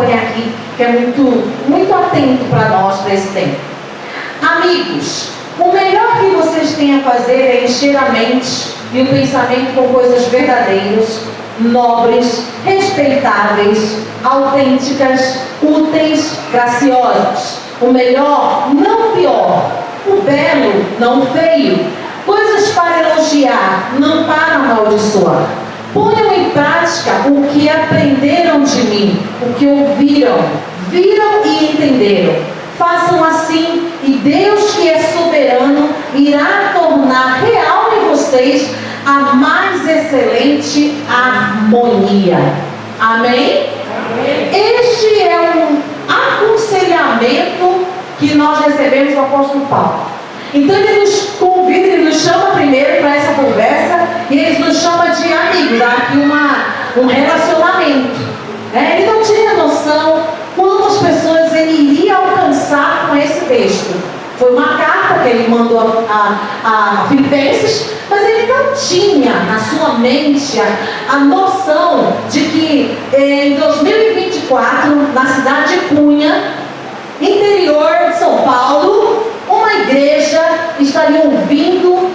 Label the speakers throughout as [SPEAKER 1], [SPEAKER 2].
[SPEAKER 1] acompanha aqui, que é muito atento para nós nesse tempo. Amigos, o melhor que vocês têm a fazer é encher a mente e o pensamento com coisas verdadeiras, nobres, respeitáveis, autênticas, úteis, graciosas. O melhor, não o pior. O belo, não o feio. Coisas para elogiar, não para amaldiçoar. Ponham em prática o que aprenderam de mim, o que ouviram, viram e entenderam. Façam assim, e Deus, que é soberano, irá tornar real em vocês a mais excelente harmonia. Amém? Amém. Este é um aconselhamento que nós recebemos do apóstolo Paulo. Então ele nos convida, ele nos chama primeiro para essa conversa, e ele nos chama de amigos. Há aqui um relacionamento. Ele não tinha noção quantas pessoas ele iria alcançar com esse texto. Foi uma carta que ele mandou a Filipenses, mas ele não tinha na sua mente a noção de que em 2024, na cidade de Cunha, interior de São Paulo, uma igreja estaria ouvindo,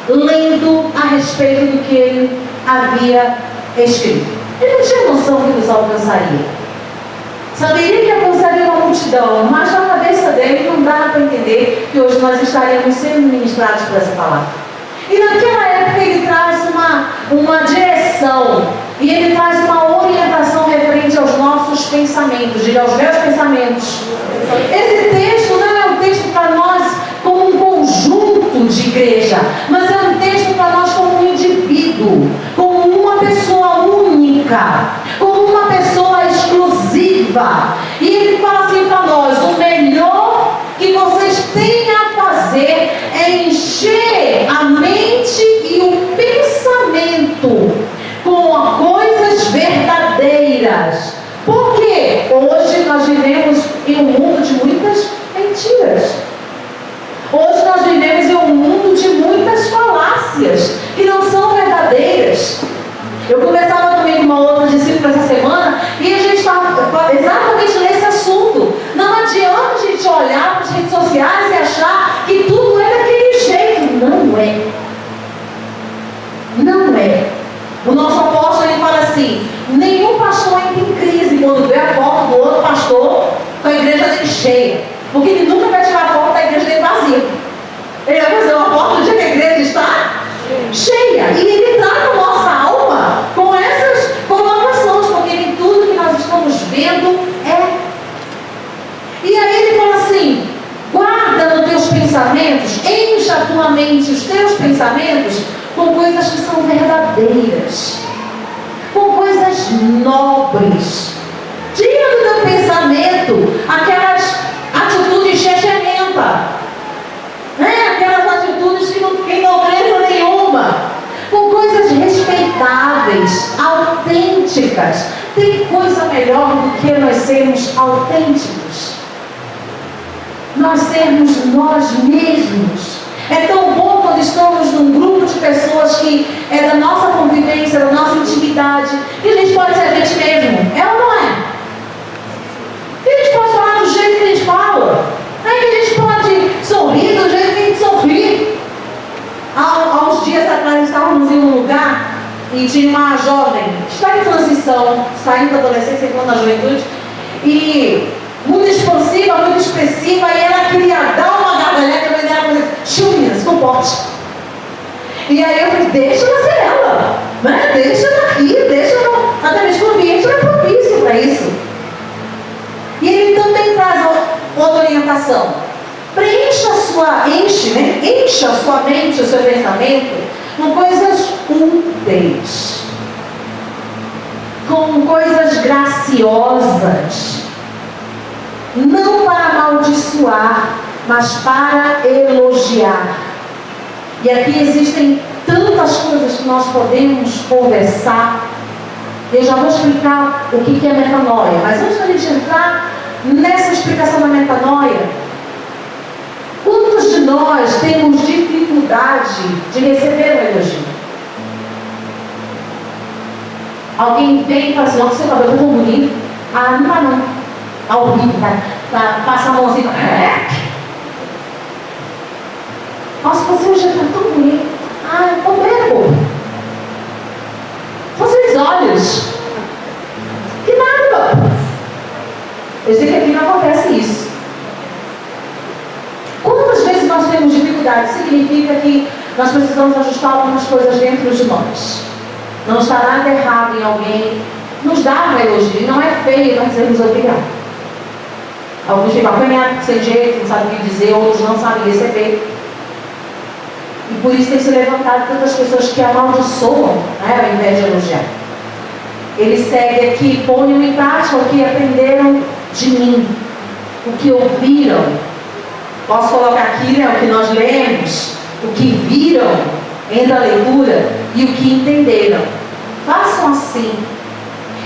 [SPEAKER 1] lendo a respeito do que ele havia escrito. Ele não tinha noção que nos alcançaria. Saberia que alcançaria uma multidão, mas na cabeça dele não dava para entender que hoje nós estaríamos sendo ministrados por essa palavra. E naquela época ele traz uma direção, e ele traz uma orientação referente aos nossos pensamentos, diga, aos meus pensamentos. Esse texto não é um texto para nós como um conjunto de igreja, mas é um texto para nós como um indivíduo, como uma pessoa única, como uma pessoa exclusiva. E ele fala assim para nós: o melhor que vocês têm a fazer é encher a mente e o pensamento com coisas verdadeiras. Porque hoje nós vivemos em um mundo de muitas mentiras. Hoje nós vivemos em um mundo de muitas falácias que não são verdadeiras. Eu conversava também com uma outra discípula essa semana, e a gente estava exatamente nesse assunto. Não adianta a gente olhar para as redes sociais e achar que tudo é daquele jeito. Não é. Não é. O nosso apóstolo, ele fala assim: nenhum pastor entra em crise quando vê a foto do outro pastor com a igreja dele cheia, porque ele nunca vai tirar a foto da igreja dele vazia. Ele vai fazer uma foto do dia que a igreja está cheia. E ele trata a nossa alma com essas colocações, porque nem tudo que nós estamos vendo é. E aí ele fala assim: guarda nos teus pensamentos, encha a tua mente, os teus pensamentos, com coisas que são verdadeiras, com coisas nobres. Tira do teu pensamento aquelas atitudes chechenenta, aquelas atitudes que não têm nobreza nenhuma, com coisas respeitáveis, autênticas. Tem coisa melhor do que nós sermos autênticos, nós sermos nós mesmos. É tão bom quando estamos num grupo de pessoas que é da nossa convivência, da nossa intimidade, que a gente pode ser a gente mesmo. É ou não é? Que a gente pode falar do jeito que a gente fala. Que a gente pode sorrir do jeito que a gente sorri. Há uns dias atrás estávamos em um lugar e tinha uma jovem, está em transição, saindo da adolescência e entrando na juventude, e muito expansiva, muito expressiva, e ela queria dar uma gargalhada, mas ela falou: Chumia, se comporte. E aí eu falei: deixa ela ser ela, deixa ela rir, deixa ela, até mesmo o ambiente é propício para isso. E ele também traz outra orientação: encha a sua mente, o seu pensamento com coisas úteis, com coisas graciosas, não para amaldiçoar, mas para elogiar. E aqui existem tantas coisas que nós podemos conversar. Eu já vou explicar o que é metanoia, mas antes da gente entrar nessa explicação da metanoia, quantos de nós temos dificuldade de receber um elogio? Alguém vem e fala assim: nossa, seu cabelo é tão bonito. Ah, não vai não. Tá horrível, passa a mãozinha. Nossa, você já está tão bonito. Ah, eu tô bebo. Vocês olhos. Que nada. Eu sei que aqui não acontece isso. Quantas vezes nós temos dificuldade? Significa que nós precisamos ajustar algumas coisas dentro de nós. Não está nada errado em alguém nos dar um elogio. Não é feio nós dizermos obrigado. Alguns ficam apanhados, sem jeito, não sabem o que dizer, outros não sabem receber. E por isso tem se levantado tantas pessoas que amaldiçoam, né, ao invés de elogiar. Eles seguem aqui, ponham em prática o que aprenderam de mim, o que ouviram. Posso colocar aqui, né, o que nós lemos, o que viram entre a leitura e o que entenderam. Façam assim.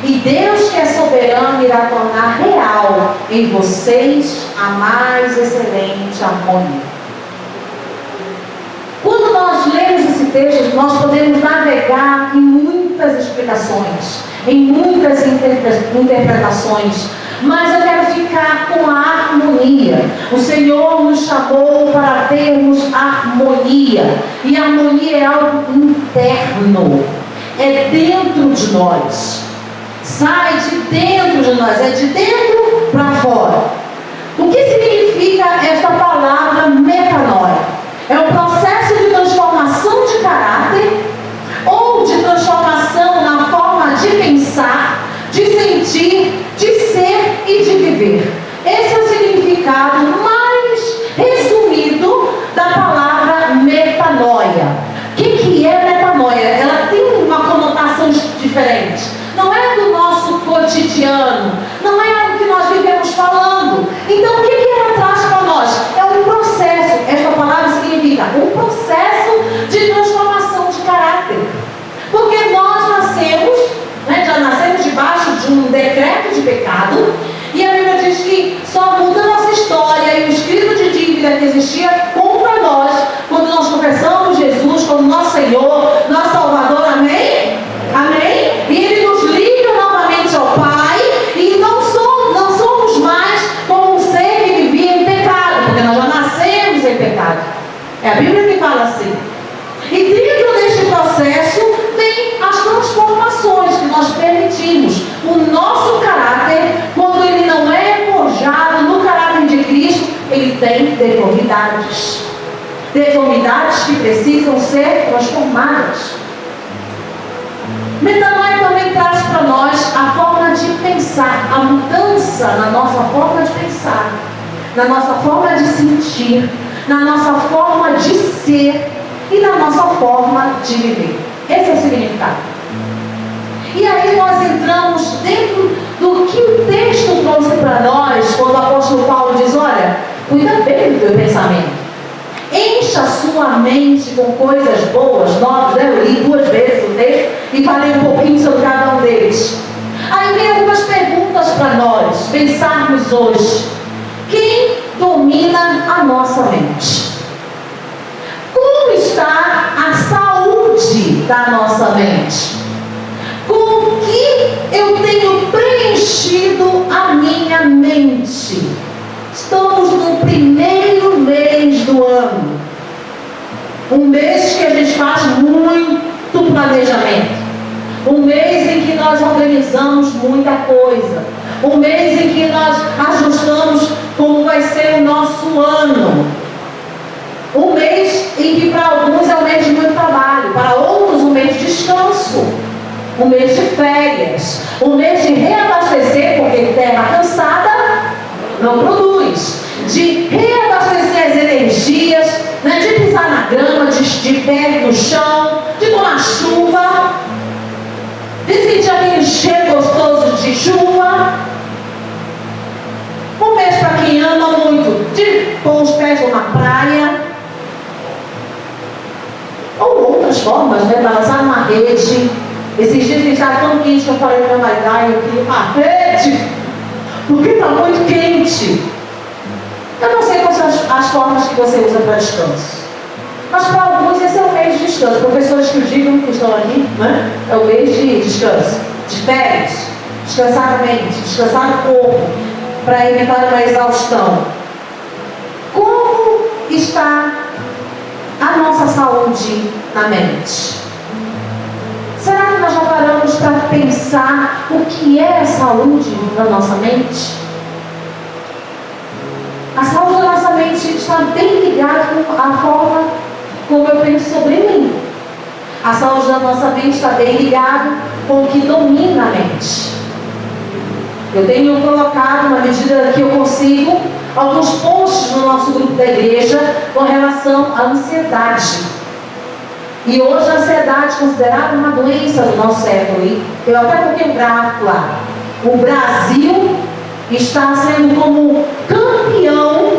[SPEAKER 1] E Deus, que é soberano, irá tornar real em vocês a mais excelente harmonia. Quando nós lemos esse texto, nós podemos navegar em muitas explicações, em muitas interpretações, mas eu quero ficar com a harmonia. O Senhor nos chamou para termos harmonia, e a harmonia é algo interno, é dentro de nós, sai de dentro de nós, é de dentro para fora. O que significa esta palavra metanoia? É um processo de transformação de caráter ou de transformação na forma de pensar, de sentir, de ser e de viver. Esse é o significado mais resumido da palavra metanoia. O que é metanoia? Ela tem uma conotação diferente. Não é do nosso cotidiano, não é algo que nós vivemos falando. Então o que ela traz para nós? É um processo. Esta palavra significa um processo de transformação de caráter. Porque nós nascemos, né, já nascemos debaixo de um decreto de pecado, e a Bíblia diz que só muda a nossa história e o escrito de dívida que existia contra nós quando nós confessamos Jesus como nosso Senhor, nosso Salvador, amém? Amém? E Ele nos liga novamente ao Pai, e não somos mais como um ser que vivia em pecado, porque nós já nascemos em pecado. É a Bíblia que fala assim. E dentro deste processo vem as transformações que nós permitimos. O nosso caráter, quando ele não é forjado no caráter de Cristo, ele tem deformidades. Deformidades que precisam ser transformadas. Metanoia também traz para nós a forma de pensar, a mudança na nossa forma de pensar, na nossa forma de sentir, na nossa forma de ser e na nossa forma de viver. Esse é o significado. E aí nós entramos dentro do que o texto trouxe para nós, quando o apóstolo Paulo diz: olha, cuida bem do teu pensamento. Encha a sua mente com coisas boas, novas. Eu li 2 vezes o texto e falei um pouquinho sobre cada um deles. Aí vem algumas perguntas para nós pensarmos hoje. Quem domina a nossa mente? Como está a saúde da nossa mente? Com que eu tenho preenchido a minha mente? Estamos no primeiro mês do ano. Um mês que a gente faz muito planejamento. Um mês em que nós organizamos muita coisa. Um mês em que nós ajustamos como vai ser o nosso ano. Um mês em que para alguns é um mês de muito trabalho, para outros um mês de descanso, um mês de férias, um mês de reabastecer, porque terra cansada não produz, de reabastecer as energias, né, de pisar na grama, de pé no chão, de tomar chuva, de sentir aquele cheiro gostoso de chuva. Um mês para quem ama muito, de pôr os pés numa praia, ou outras formas, né, balançar numa rede. Esses dias estava tão quente que eu falei para meu marido: eu queria uma rede, porque está muito quente. Eu não sei quais são as formas que você usa para descanso, mas para alguns esse é o mês de descanso. Professores que o digam, que estão ali, né? É o mês de descanso, de férias, descansar a mente, descansar o corpo, para evitar uma exaustão. Como está a nossa saúde na mente? Será que nós já paramos para pensar o que é a saúde da nossa mente? A saúde da nossa mente está bem ligada com a forma como eu penso sobre mim. A saúde da nossa mente está bem ligada com o que domina a mente. Eu tenho colocado, na medida que eu consigo, alguns posts no nosso grupo da igreja com relação à ansiedade. E hoje a ansiedade é considerada uma doença do nosso século. E eu até coloquei um gráfico lá. O Brasil está sendo como campeão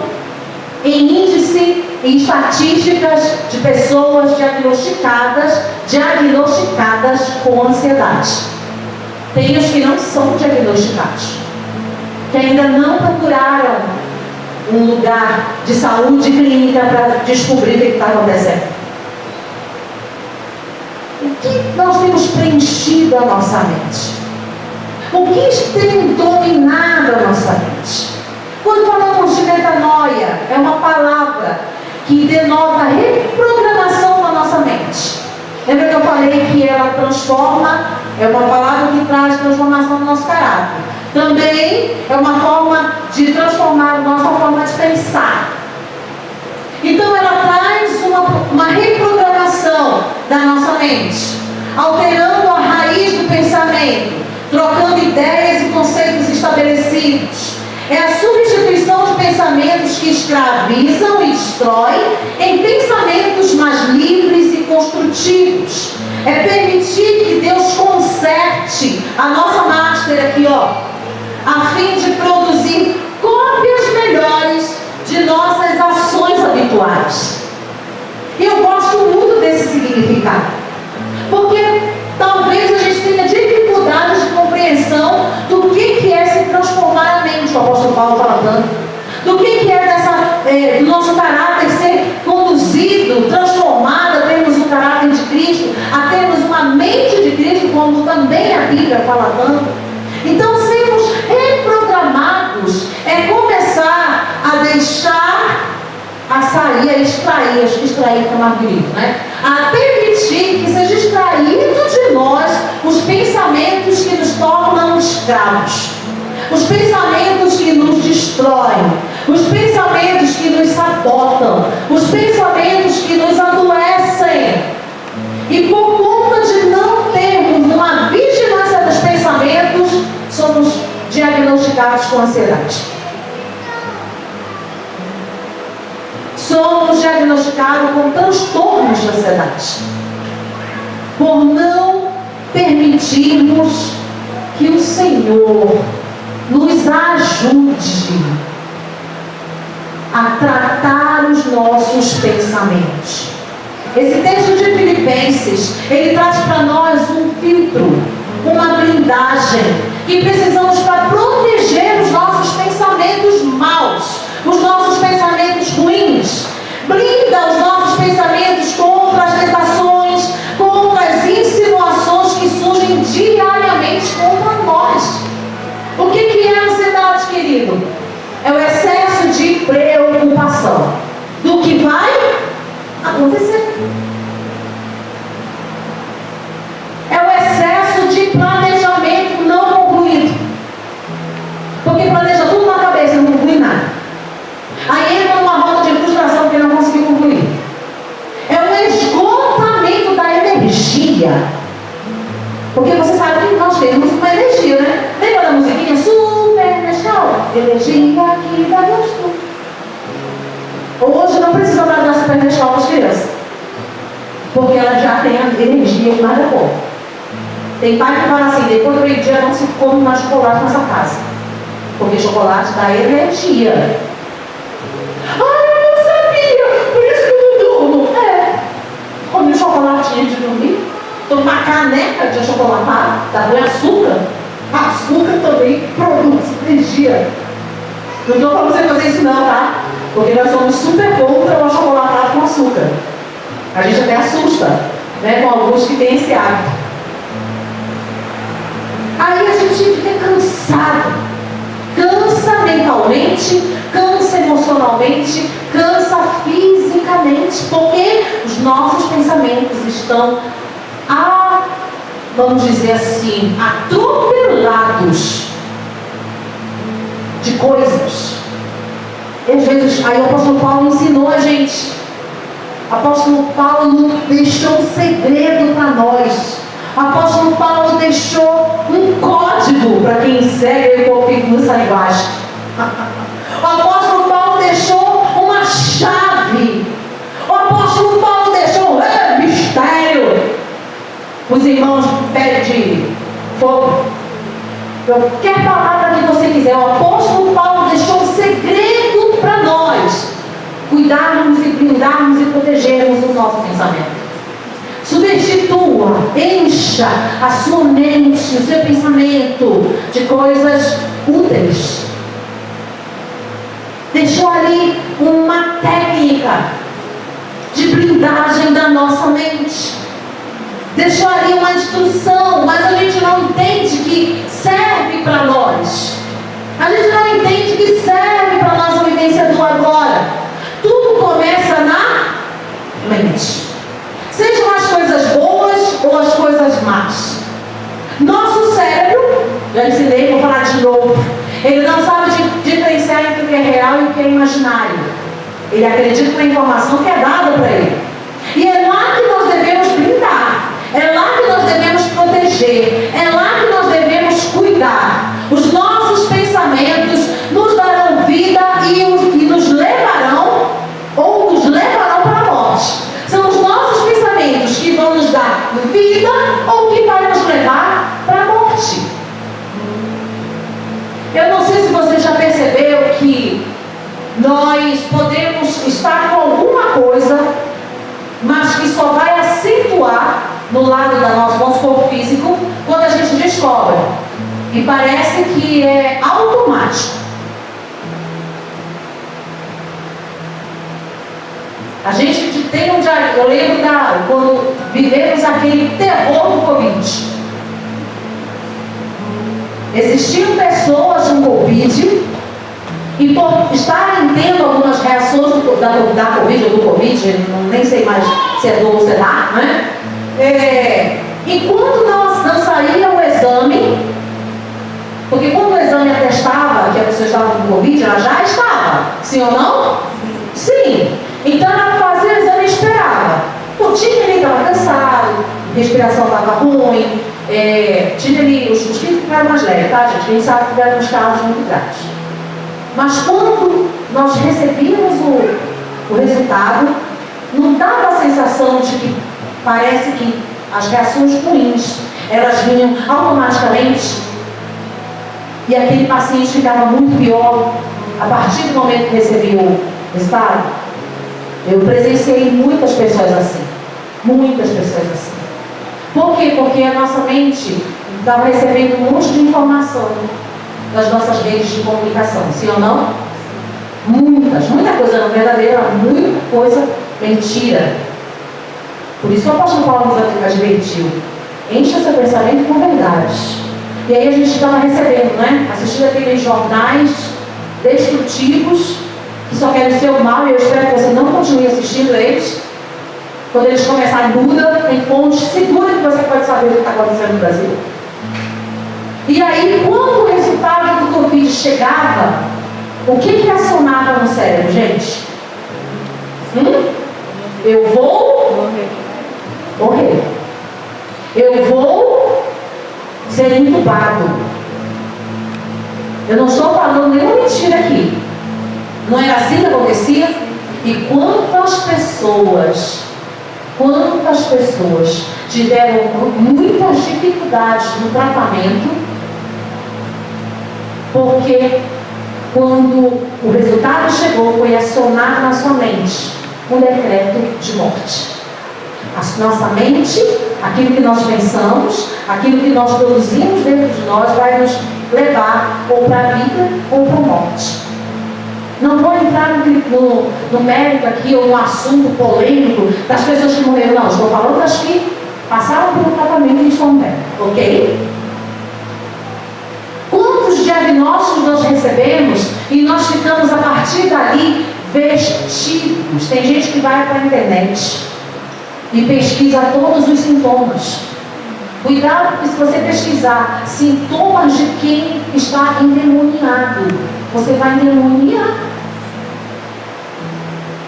[SPEAKER 1] em índice e estatísticas de pessoas diagnosticadas com ansiedade. Tem os que não são diagnosticados, que ainda não procuraram um lugar de saúde clínica para descobrir o que está acontecendo. O que nós temos preenchido a nossa mente? O que tem dominado a nossa mente? Quando falamos de metanoia, é uma palavra que denota reprogramação da nossa mente. Lembra que eu falei que ela transforma, é uma palavra que traz transformação no nosso caráter. Também é uma forma de transformar a nossa forma de pensar. Então ela traz uma reprogramação da nossa mente, alterando a raiz do pensamento, trocando ideias e conceitos estabelecidos. É a substituição de pensamentos que escravizam e destroem em pensamentos mais livres e construtivos. É permitir que Deus conserte a nossa master aqui, a fim de produzir cópias melhores de nossas ações habituais. E eu gosto muito desse significado, porque talvez a gente tenha dificuldades de compreensão do que é se transformar a mente, o apóstolo Paulo falando, do que é do nosso caráter ser conduzido, transformado a termos o caráter de Cristo, a termos uma mente de Cristo, como também a Bíblia fala tanto. Então, sermos reprogramados é começar a deixar, a sair, a extrair, acho que extrair fica mais bonito, né? A permitir que seja extraído de nós os pensamentos que nos tornam escravos, os pensamentos que nos destroem, os pensamentos que nos sabotam, os pensamentos que nos adoecem. E por conta de não termos uma vigilância dos pensamentos, somos diagnosticados com ansiedade. Somos diagnosticados com transtornos de ansiedade, por não permitirmos que o Senhor nos ajude a tratar os nossos pensamentos. Esse texto de Filipenses, ele traz para nós um filtro, uma blindagem, que precisamos para proteger os nossos pensamentos maus, os nossos pensamentos ruins. Blinda os nossos pensamentos contra as tentações, contra as insinuações que surgem diariamente contra nós. O que é a ansiedade, querido? É o excesso de preocupação do que vai acontecer. É o excesso de planejamento não concluído. Porque planeja tudo na cabeça e não conclui nada. Aí entra numa roda de frustração porque não conseguiu concluir. É o esgotamento da energia. Porque você sabe que nós temos uma energia, né? Lembra da musiquinha? Supernatural. Energia que dá gosto. Hoje não precisa mais dar Supernatural para as crianças, porque ela já tem a energia que nada é bom. Tem pai que fala assim: depois do meio-dia não se come mais chocolate nessa casa, porque chocolate dá energia. Eu não sabia, por isso que eu não durmo. Comi um chocolatinho de dormir, toma uma caneca de achocolatado, dá bom açúcar. Açúcar também produz energia. Não estou falando você fazer isso não, tá? Porque nós somos super contra o achocolatado com açúcar. A gente até assusta, né, com alguns que têm esse hábito. Aí a gente fica cansado. Cansa mentalmente, cansa emocionalmente, cansa fisicamente, porque os nossos pensamentos estão, vamos dizer assim, atropelados de coisas. E às vezes, aí o apóstolo Paulo ensinou a gente. O apóstolo Paulo deixou um segredo para nós. O apóstolo Paulo deixou um código para quem segue e confia nessa linguagem. O apóstolo Paulo deixou uma chave. O apóstolo Paulo deixou um mistério. Os irmãos pedem fogo. Qualquer palavra que você quiser. O apóstolo Paulo deixou um segredo para nós. Cuidarmos e blindarmos e protegermos o nosso pensamento. Substitua, encha a sua mente, o seu pensamento de coisas úteis. Deixou ali uma técnica de blindagem da nossa mente. Deixou ali uma instrução, mas a gente não entende que serve para nós. A gente não entende que serve para a nossa vivência do agora. Tudo começa na mente. Sejam as coisas boas ou as coisas más. Nosso cérebro, já ensinei, vou falar de novo, ele não sabe diferenciar entre o que é real e o que é imaginário. Ele acredita na informação que é dada para ele. E é lá que nós devemos blindar. É lá que nós devemos proteger. É lá que nós devemos cuidar. Os nossos pensamentos nos darão vida e nos levarão ou nos levarão para a morte. São os nossos pensamentos que vão nos dar vida ou que vai nos levar para a morte. Eu não sei se você já percebeu que nós podemos estar com alguma coisa, mas que só vai acentuar no lado do nosso corpo físico quando a gente descobre. E parece que é automático. A gente tem um diário. Eu lembro quando vivemos aquele terror do Covid. Existiam pessoas com Covid e por estarem tendo algumas reações da Covid ou do Covid, nem sei mais se é do ou se é lá, né? Enquanto não saía o exame, porque quando o exame atestava que a pessoa estava com Covid, ela já estava, sim ou não? Sim. Então ela fazia o exame e esperava. Por tinha ele estava cansado, respiração estava ruim, tinha ali, os mosquitos ficaram mais leves, tá gente? Quem sabe que tiveram uns casos muito graves. Mas quando nós recebíamos o resultado, não dava a sensação de que parece que as reações ruins, elas vinham automaticamente e aquele paciente ficava muito pior a partir do momento que recebia o resultado. Eu presenciei muitas pessoas assim. Muitas pessoas assim. Por quê? Porque a nossa mente estava recebendo um monte de informação das nossas redes de comunicação. Sim ou não? Muita coisa não verdadeira, muita coisa mentira. Por isso que o apóstolo Paulo nos advertiu. Encha seu pensamento com verdades. E aí a gente estava recebendo, né? Assistindo aqueles jornais destrutivos que só querem ser o mal, e eu espero que você não continue assistindo eles. Quando eles começarem, muda, tem fontes seguras que você pode saber o que está acontecendo no Brasil. E aí, quando o resultado do Covid chegava, o que acionava no cérebro, gente? Eu vou morrer. Eu vou ser entubado. Eu não estou falando nenhuma mentira aqui. Não era assim que acontecia? E quantas pessoas tiveram muitas dificuldades no tratamento, porque quando o resultado chegou, foi acionar na sua mente um decreto de morte. A nossa mente, aquilo que nós pensamos, aquilo que nós produzimos dentro de nós, vai nos levar ou para a vida ou para a morte. Não vou entrar no mérito aqui ou no assunto polêmico das pessoas que morreram, não. Estou falando das que passaram pelo tratamento e estão bem, ok? diagnósticos nós recebemos e nós ficamos a partir dali vestidos. Tem gente que vai para a internet e pesquisa todos os sintomas. Cuidado, porque se você pesquisar sintomas de quem está endemoniado, você vai endemoniar.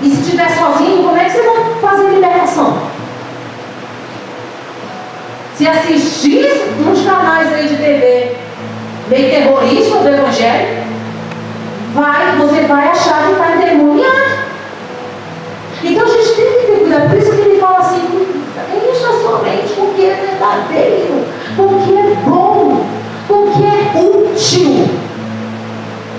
[SPEAKER 1] E se estiver sozinho, como é que você vai fazer libertação? Se assistir uns canais aí de TV meio terrorista do Evangelho, você vai achar que está endemoniado. Então a gente tem que ter cuidado. Por isso que ele fala assim: encha a sua mente com o que é verdadeiro, com o que é bom, com o que é útil.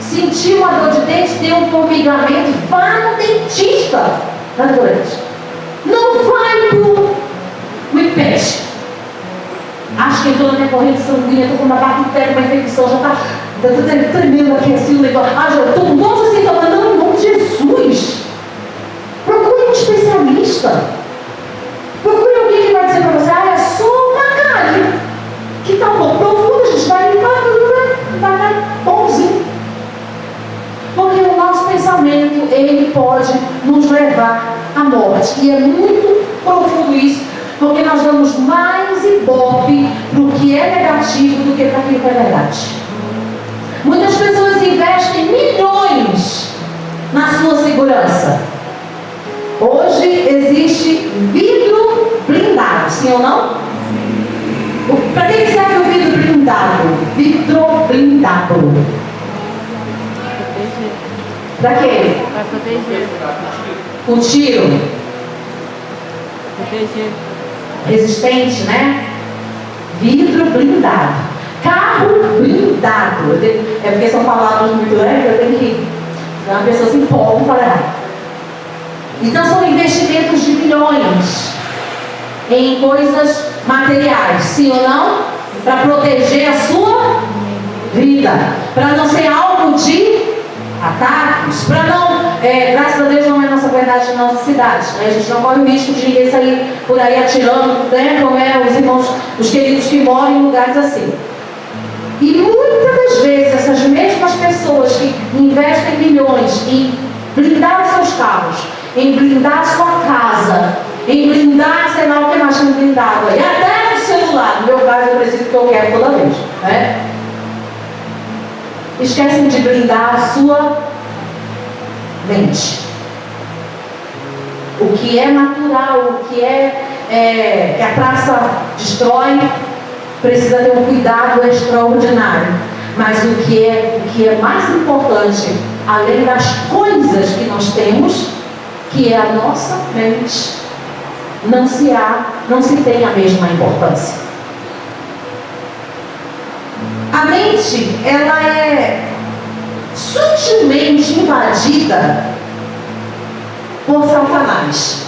[SPEAKER 1] Sentiu uma dor de dente, tem um formigamento, vá no dentista naturalmente. Não vai pro IPET. Acho que entrou na minha corrente sanguínea, estou com uma bactéria, uma infecção, já está tremendo aqui assim o negócio. Eu estou com todos os sintomas. Não, em nome de Jesus. Procure um especialista. Procure alguém que vai dizer para você: é só uma cárie que está um pouco profunda, a gente vai limpar tudo, vai dar bonzinho. Porque o nosso pensamento, ele pode nos levar à morte. E é muito profundo isso, porque nós damos mais ibope para o que é negativo do que para aquilo que é verdade. Muitas pessoas investem milhões na sua segurança. Hoje existe vidro blindado, sim ou não? Para que serve o vidro blindado? Vidro blindado. Para quê?
[SPEAKER 2] Para proteger.
[SPEAKER 1] O tiro.
[SPEAKER 2] Proteger.
[SPEAKER 1] Resistente, né? Vidro blindado. Carro blindado. É porque são palavras muito leves, eu tenho que. Uma pessoa se empolga para falar. Então são investimentos de milhões em coisas materiais, sim ou não? Para proteger a sua vida, para não ser alvo de ataques, para não, graças a Deus não é nossa verdade na nossa cidade, né? A gente não corre o risco de ninguém sair por aí atirando, né? Como os irmãos, os queridos que moram em lugares assim. E muitas das vezes essas mesmas pessoas que investem milhões em blindar seus carros, em blindar sua casa, em blindar, sei lá o que mais tem blindado aí, até o celular, no meu caso eu preciso que eu quero toda vez, né? Esquecem de blindar a sua mente. O que é natural, o que que a praça destrói, precisa ter um cuidado extraordinário. Mas o que é mais importante, além das coisas que nós temos, que é a nossa mente, não se tem a mesma importância. A mente, ela é sutilmente invadida por Satanás.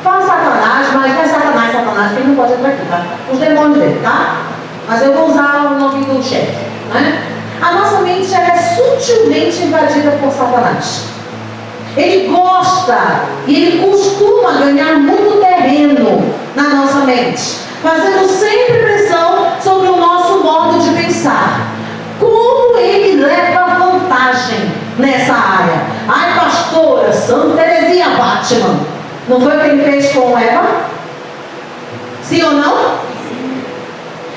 [SPEAKER 1] Fala Satanás, mas não é Satanás, porque não pode entrar aqui, tá? Os demônios dele, tá? Mas eu vou usar o nome do chefe, né? A nossa mente, ela é sutilmente invadida por Satanás. Ele gosta e ele costuma ganhar muito terreno na nossa mente, fazendo sempre pressão sobre o nosso modo de pensar. Como ele leva vantagem nessa área? Ai, pastora, Santa Teresinha Batman. Não foi o que ele fez com Eva? Sim ou não?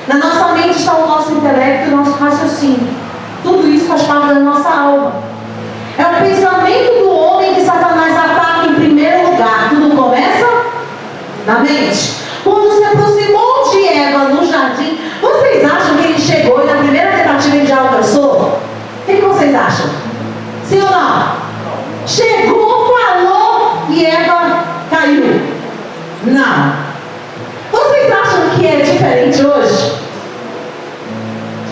[SPEAKER 1] Na nossa mente está o nosso intelecto e o nosso raciocínio. Tudo isso faz parte da nossa alma. É o pensamento do homem que Satanás ataca em primeiro lugar. Tudo começa na mente. Quando se aproximou de Eva no jardim, vocês acham que ele chegou e na primeira tentativa ele já alcançou? O que vocês acham? Sim ou não? Chegou, falou e Eva caiu. Não. Vocês acham que é diferente hoje?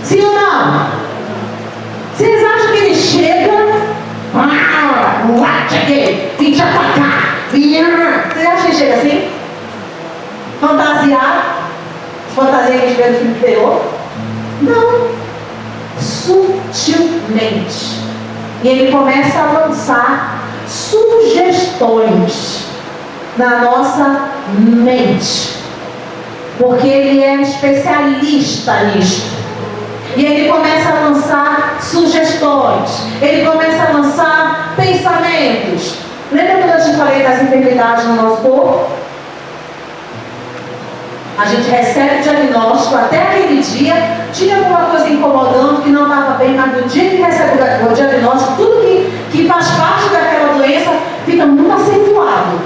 [SPEAKER 1] Sim ou não? Vocês acham que ele chega? Vim te atacar. Vocês acham que ele chega assim? Fantasiado? Fantasia que a gente vê no filme anterior? Não. Sutilmente. E ele começa a lançar sugestões na nossa mente. Porque ele é especialista nisso. E ele começa a lançar sugestões. Ele começa a lançar pensamentos. Lembra quando eu te falei das enfermidades no nosso corpo? A gente recebe o diagnóstico, até aquele dia, tinha alguma coisa incomodando que não estava bem, mas no dia que recebe o diagnóstico, tudo que faz parte daquela doença fica muito acentuado.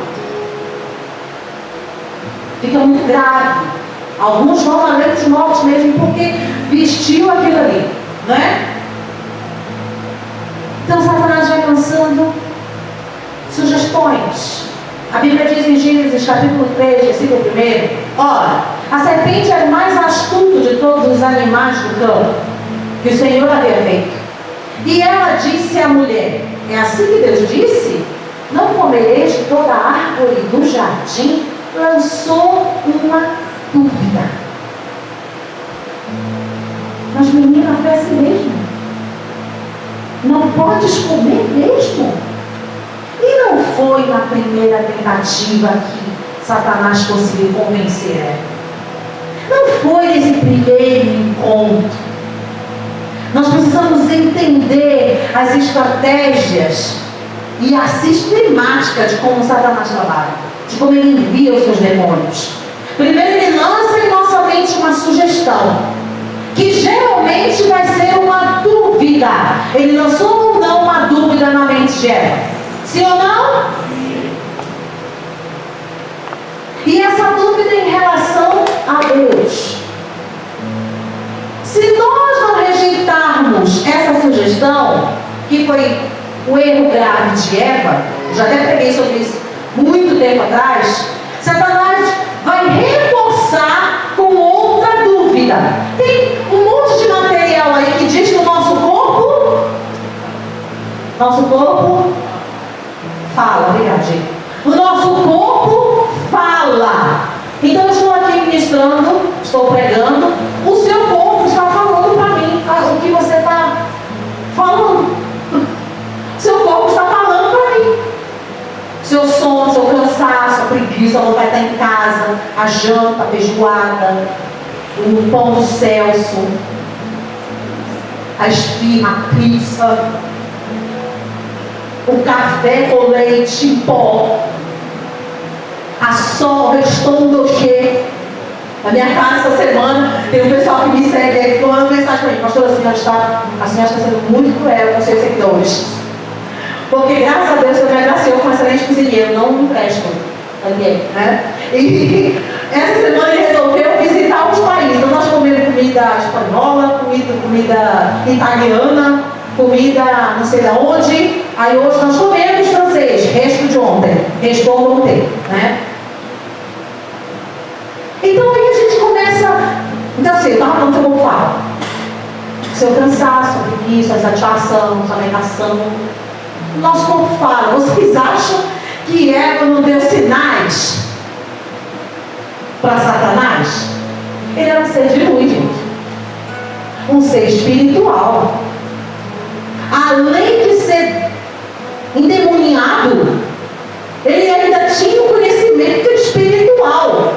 [SPEAKER 1] Fica muito grave. Alguns vão na letra de morte mesmo porque vestiu aquilo ali, não é? Então Satanás vai lançando sugestões. A Bíblia diz em Gênesis capítulo 3, versículo 1: ora, a serpente era o mais astuto de todos os animais do campo que o Senhor havia feito. E ela disse à mulher: é assim que Deus disse? Não comereis de toda a árvore do jardim? Lançou uma dúvida. Mas menina, foi assim mesmo. Não podes comer mesmo? E não foi na primeira tentativa que Satanás conseguiu convencer ela. Não foi nesse primeiro encontro. Nós precisamos entender as estratégias e a sistemática de como Satanás trabalha, de como ele envia os seus demônios. Primeiro ele lança em nossa mente uma sugestão, que geralmente vai ser uma dúvida. Ele lançou ou não uma dúvida na mente de Eva? Sim ou não? E essa dúvida em relação a Deus. Se nós não rejeitarmos essa sugestão, que foi o erro grave de Eva, já até preguei sobre isso muito tempo atrás, Satanás vai reforçar com outra dúvida. Tem um monte de material aí que diz que o nosso corpo fala, obrigada, gente. O nosso corpo fala. Então eu estou aqui ministrando, estou pregando, o seu corpo está falando para mim o que você está falando. O seu corpo está falando para mim. Seu sono, seu cansaço, a preguiça, a vontade de estar em casa, a janta, a feijoada, o pão do Celso, a esfirra, a pizza, o café com leite em pó, a sogra, estondochê. Na minha casa essa semana tem um pessoal que me segue aí, que manda mensagem para mim: pastora, a senhora está sendo muito cruel com seus seguidores. Porque graças a Deus eu me agraciou com um excelente cozinheiro, não me empresto a ninguém, né? E essa semana ele resolveu visitar os países. Então nós comemos comida espanhola, comida italiana, comida não sei de onde. Aí hoje nós comemos francês, resto de ontem, restou ontem, né? Então aí a gente começa. Então assim, eu estava falando que eu vou falar. Seu cansaço, a preguiça, a satisfação, a negação. O nosso corpo fala. Vocês acham que Eva não deu sinais para Satanás? Ele era um ser de luz, gente. Um ser espiritual. Além de ser endemoniado, ele ainda tinha o conhecimento espiritual.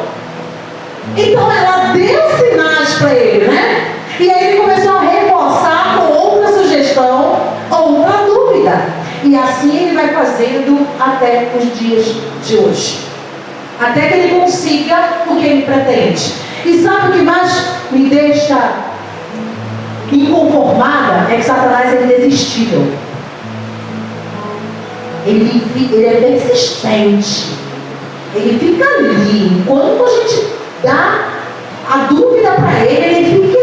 [SPEAKER 1] Então ela deu sinais para ele, né? E aí ele começou a reforçar com outra sugestão, outra dúvida. E assim ele vai fazendo até os dias de hoje. Até que ele consiga o que ele pretende. E sabe o que mais me deixa inconformada? É que Satanás é irresistível. Ele é persistente. Ele fica ali. Enquanto a gente dá a dúvida para ele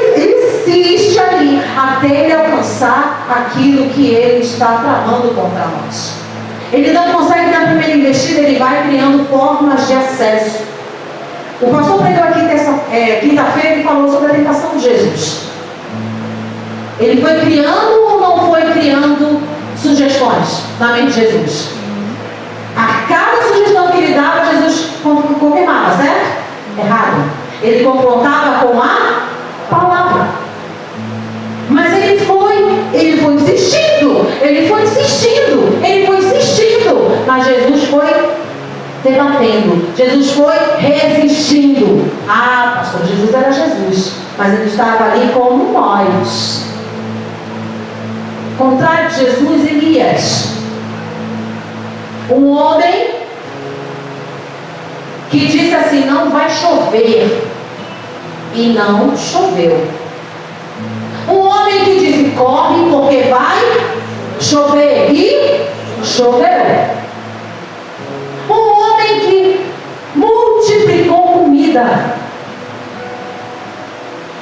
[SPEAKER 1] insiste ali até ele alcançar aquilo que ele está tramando contra nós. Ele não consegue na primeira investida, ele vai criando formas de acesso. O pastor pregou aqui quinta-feira e falou sobre a tentação de Jesus. Ele foi criando ou não foi criando sugestões na mente de Jesus? A cada sugestão que ele dava, Jesus confirmava, certo? Errado. Ele confrontava com a palavra. Mas ele foi insistindo. Mas Jesus foi debatendo. Jesus foi resistindo. Ah, pastor, Jesus era Jesus, mas ele estava ali como nós. Contrário de Jesus, Elias, um homem que disse assim: não vai chover, e não choveu. Um homem que disse: corre porque vai chover, e choveu. Um homem que multiplicou comida.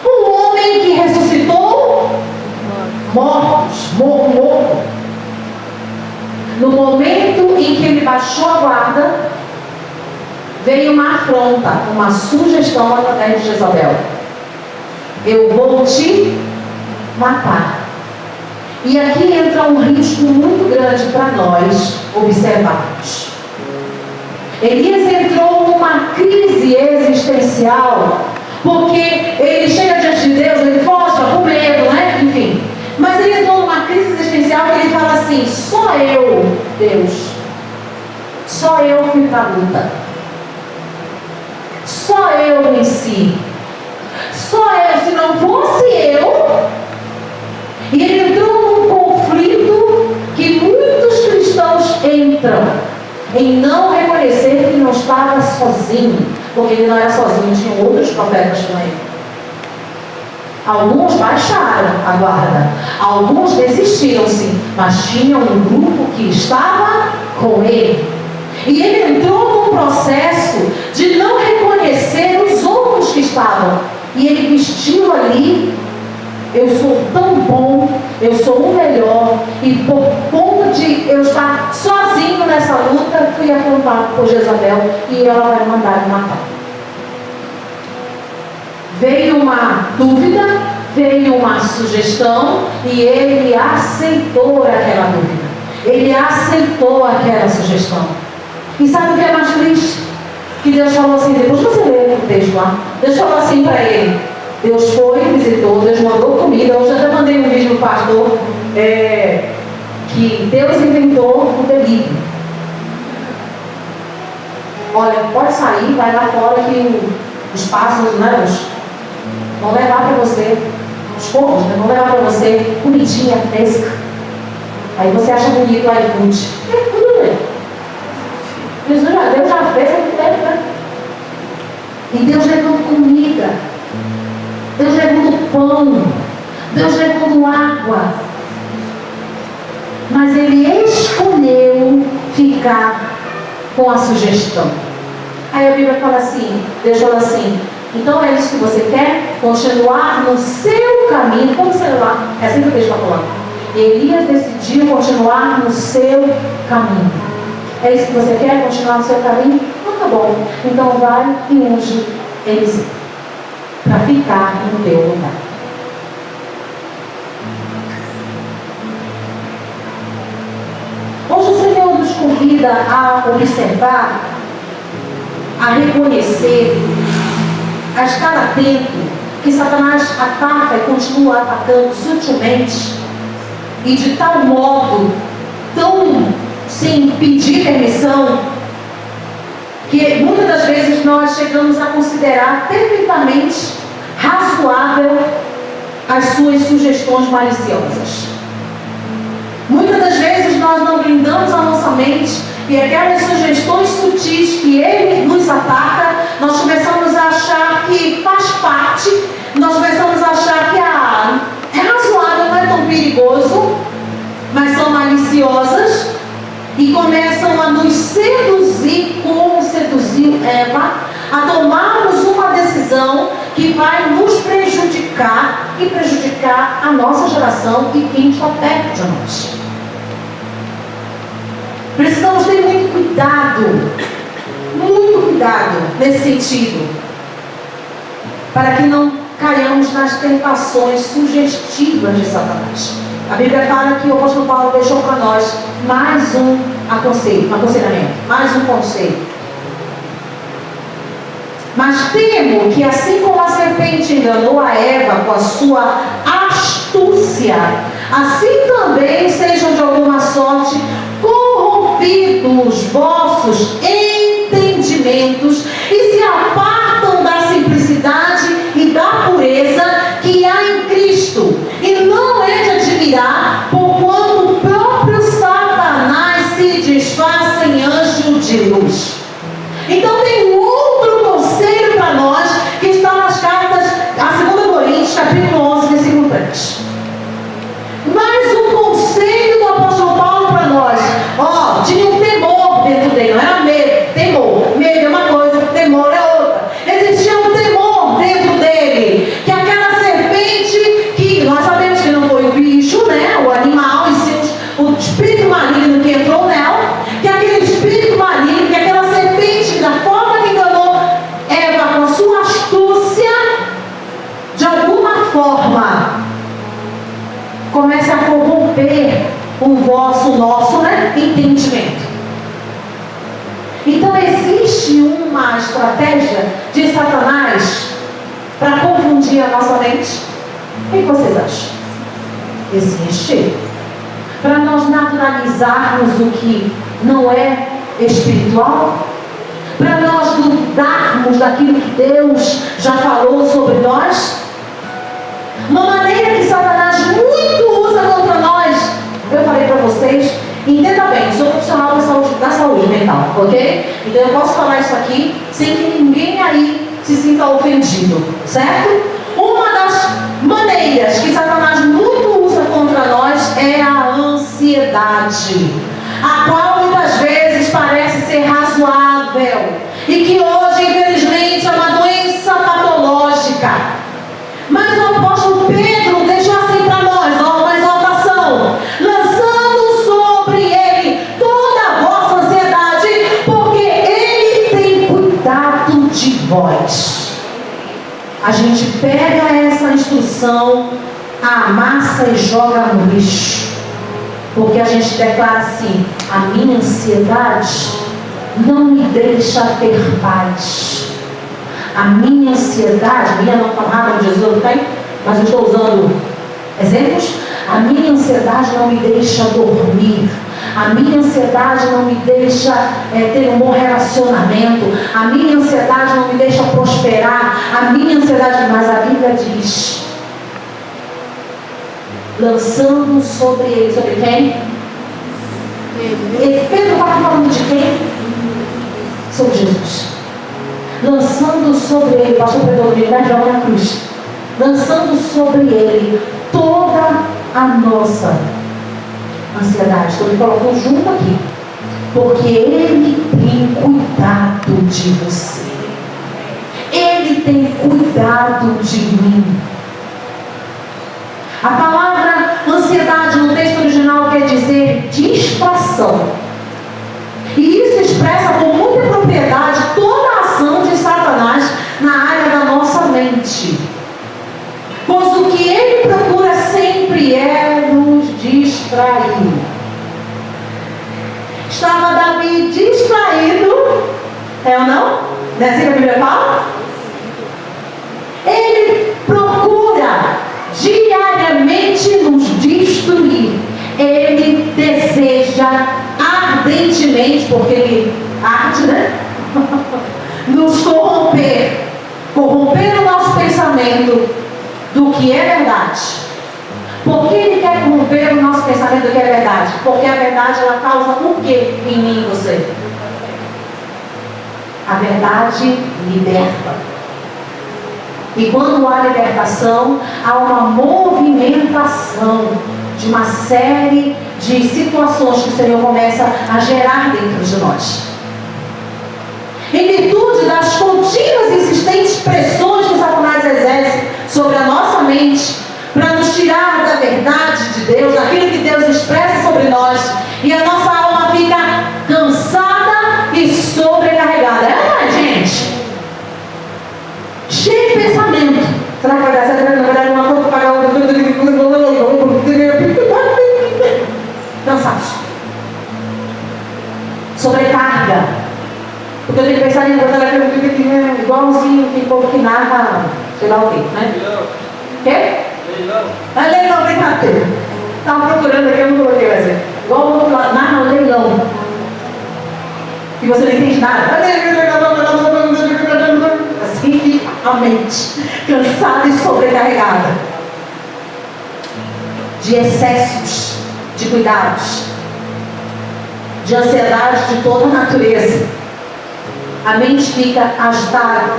[SPEAKER 1] Um homem que ressuscitou mortos, morto. No momento em que ele baixou a guarda, veio uma afronta, uma sugestão através de Jezabel: eu vou te matar. E aqui entra um risco muito grande para nós observarmos. Elias entrou numa crise existencial, porque ele chega diante de Deus, ele foge com medo, né? Enfim. Mas ele entrou numa crise existencial que ele fala assim: só eu, Deus, só eu fui para a luta. Só eu venci. Só eu, se não fosse eu. E ele entrou num conflito que muitos cristãos entram, em não reconhecer que não estava sozinho, porque ele não era sozinho, tinha outros profetas com ele. Alguns baixaram a guarda, alguns desistiram sim, mas tinha um grupo que estava com ele. E ele entrou num processo de não reconhecer os outros que estavam. E ele vestiu ali: eu sou tão bom, eu sou o melhor, e por conta de eu estar sozinho nessa luta, fui afrontado por Jezabel e ela vai mandar me matar. Veio uma dúvida, veio uma sugestão, e ele aceitou aquela dúvida, ele aceitou aquela sugestão. E sabe o que é mais triste? Que Deus falou assim, depois você lê o texto lá, Deus falou assim para ele: Deus foi, visitou, Deus mandou comida. Eu já mandei um vídeo no pastor, que Deus inventou o delivery. Olha, pode sair, vai lá fora que os pássaros, né, vão levar para você, os porcos, né, vão levar para você comidinha fresca. Aí você acha bonito o iFood. É tudo, né? Deus já fez muito tempo, né? E Deus levando comida, Deus levando pão, Deus levando água. Mas ele escolheu ficar com a sugestão. Aí a Bíblia fala assim, Deus fala assim: então é isso que você quer? Continuar no seu caminho, como sei lá, é assim que o texto está falando. Elias decidiu continuar no seu caminho. É isso que você quer? Continuar no seu caminho? Então tá bom. Então vai e unge eles para ficar no teu lugar. Hoje o Senhor nos convida a observar, a reconhecer, a estar atento que Satanás ataca e continua atacando sutilmente e de tal modo, tão sem pedir permissão, que muitas das vezes nós chegamos a considerar perfeitamente razoável as suas sugestões maliciosas. Muitas das vezes nós não blindamos a nossa mente e aquelas sugestões sutis que ele nos ataca, nós começamos a achar que faz parte, nós começamos a achar que é razoável, não é tão perigoso, mas são maliciosas e começam a nos seduzir, como seduziu Eva, a tomarmos uma decisão que vai nos prejudicar e prejudicar a nossa geração e quem está perto de nós. Precisamos ter muito cuidado nesse sentido, para que não caiamos nas tentações sugestivas de Satanás. A Bíblia fala que o apóstolo Paulo deixou para nós mais um aconselhamento, mais um conselho. Mas temo que assim como a serpente enganou a Eva com a sua astúcia, assim também sejam de alguma sorte corrompidos vossos entendedores. nosso, né, entendimento. Então existe uma estratégia de Satanás para confundir a nossa mente? O que vocês acham? Existe. Para nós naturalizarmos o que não é espiritual? Para nós duvidarmos daquilo que Deus já falou sobre nós? Uma maneira que Satanás muito usa contra nós, eu falei para vocês, entenda bem, sou profissional da saúde mental, ok? Então eu posso falar isso aqui sem que ninguém aí se sinta ofendido, certo? Uma das maneiras que Satanás muito usa contra nós é a ansiedade, a qual muitas vezes parece ser razoável e que hoje, infelizmente, é uma doença patológica. Mas o apóstolo Pedro deixou assim para nós, uma exaltação, lançando sobre ele toda a vossa ansiedade, porque ele tem cuidado de vós. A gente pega essa instrução, amassa e joga no lixo, porque a gente declara assim: a minha ansiedade não me deixa ter paz. A minha ansiedade, minha não palavra de Jesus, tem? Mas eu estou usando exemplos. A minha ansiedade não me deixa dormir. A minha ansiedade não me deixa ter um bom relacionamento. A minha ansiedade não me deixa prosperar. A minha ansiedade, mas a Bíblia diz, lançando sobre ele, sobre quem? Pedro está falando de quem? Sobre Jesus. Lançando sobre ele, pastor Pedro, perdão na cruz, lançando sobre ele toda a nossa ansiedade. Então ele colocou junto aqui, porque ele tem cuidado de você, ele tem cuidado de mim. A palavra ansiedade no texto original quer dizer distração, e isso expressa com muita propriedade toda a ação de Satanás na área da nossa mente, pois o que ele procura sempre é nos distrair. Estava Davi distraído, é ou não? Não é assim que a Bíblia fala? Ele procura diariamente nos destruir. Ele deseja ardentemente, porque ele arde, né? Nos corromper o nosso pensamento do que é verdade. Por que ele quer corromper o nosso pensamento do que é verdade? Porque a verdade, ela causa o que em mim e você? A verdade liberta. E quando há libertação, há uma movimentação de uma série de situações que o Senhor começa a gerar dentro de nós. Em virtude das contínuas e insistentes pressões que Satanás exerce sobre a nossa mente, para nos tirar da verdade de Deus, daquilo que Deus expressa sobre nós, e a nossa alma fica cansada e sobrecarregada. É, gente? Cheio de pensamento. Será que vai dar certo? Na verdade, uma coisa para pagar outra. Cansaço. Sobrecarga. Porque eu tenho que pensar em outra, igualzinho que povo que narra, sei lá o quê, né? Quê? Leilão. Ah, leilão, brincadeira. Estava procurando aqui, eu não coloquei, vai ser. Igual o outro narra o leilão. E você não entende nada. Assim fica a mente, cansada e sobrecarregada de excessos, de cuidados, de ansiedade de toda a natureza. A mente fica agitada,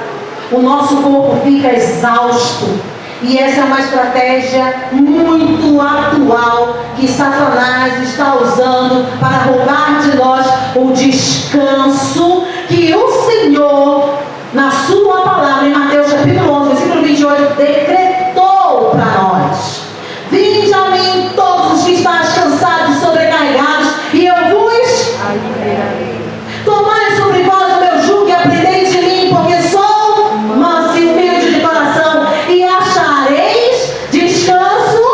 [SPEAKER 1] o nosso corpo fica exausto. E essa é uma estratégia muito atual que Satanás está usando para roubar de nós o descanso que o Senhor, na sua palavra, em Mateus capítulo 11, versículo 28, decretou para nós. Vinde a mim todos os que estáis cansados e sobrecarregados, e eu vos aliviarei. Tomai sobre vós o meu jugo e aprendei de mim, porque sou manso e humilde de coração, e achareis descanso.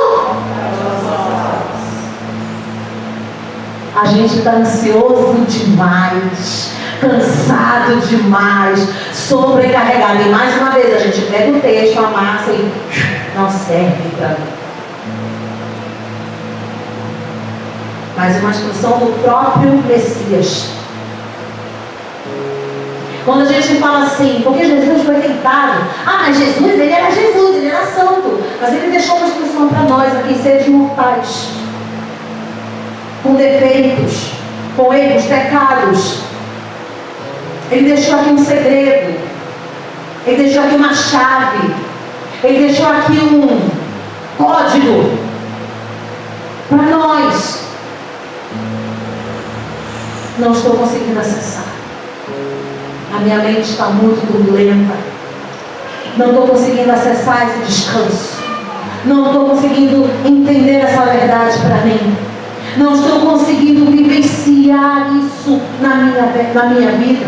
[SPEAKER 1] a gente está ansioso demais, cansado demais, sobrecarregado. E mais uma vez, a gente pega o texto, amassa e não serve para mim. Mas uma instrução do próprio Messias. Quando a gente fala assim, porque Jesus foi tentado. Ah, mas Jesus, ele era santo. Mas ele deixou uma instrução para nós aqui, seres mortais, com defeitos, com erros, pecados. Ele deixou aqui um segredo. Ele deixou aqui uma chave. Ele deixou aqui um código para nós. Não estou conseguindo acessar. A minha mente está muito turbulenta. Não estou conseguindo acessar esse descanso. Não estou conseguindo entender essa verdade para mim. Não estou conseguindo vivenciar isso na minha vida.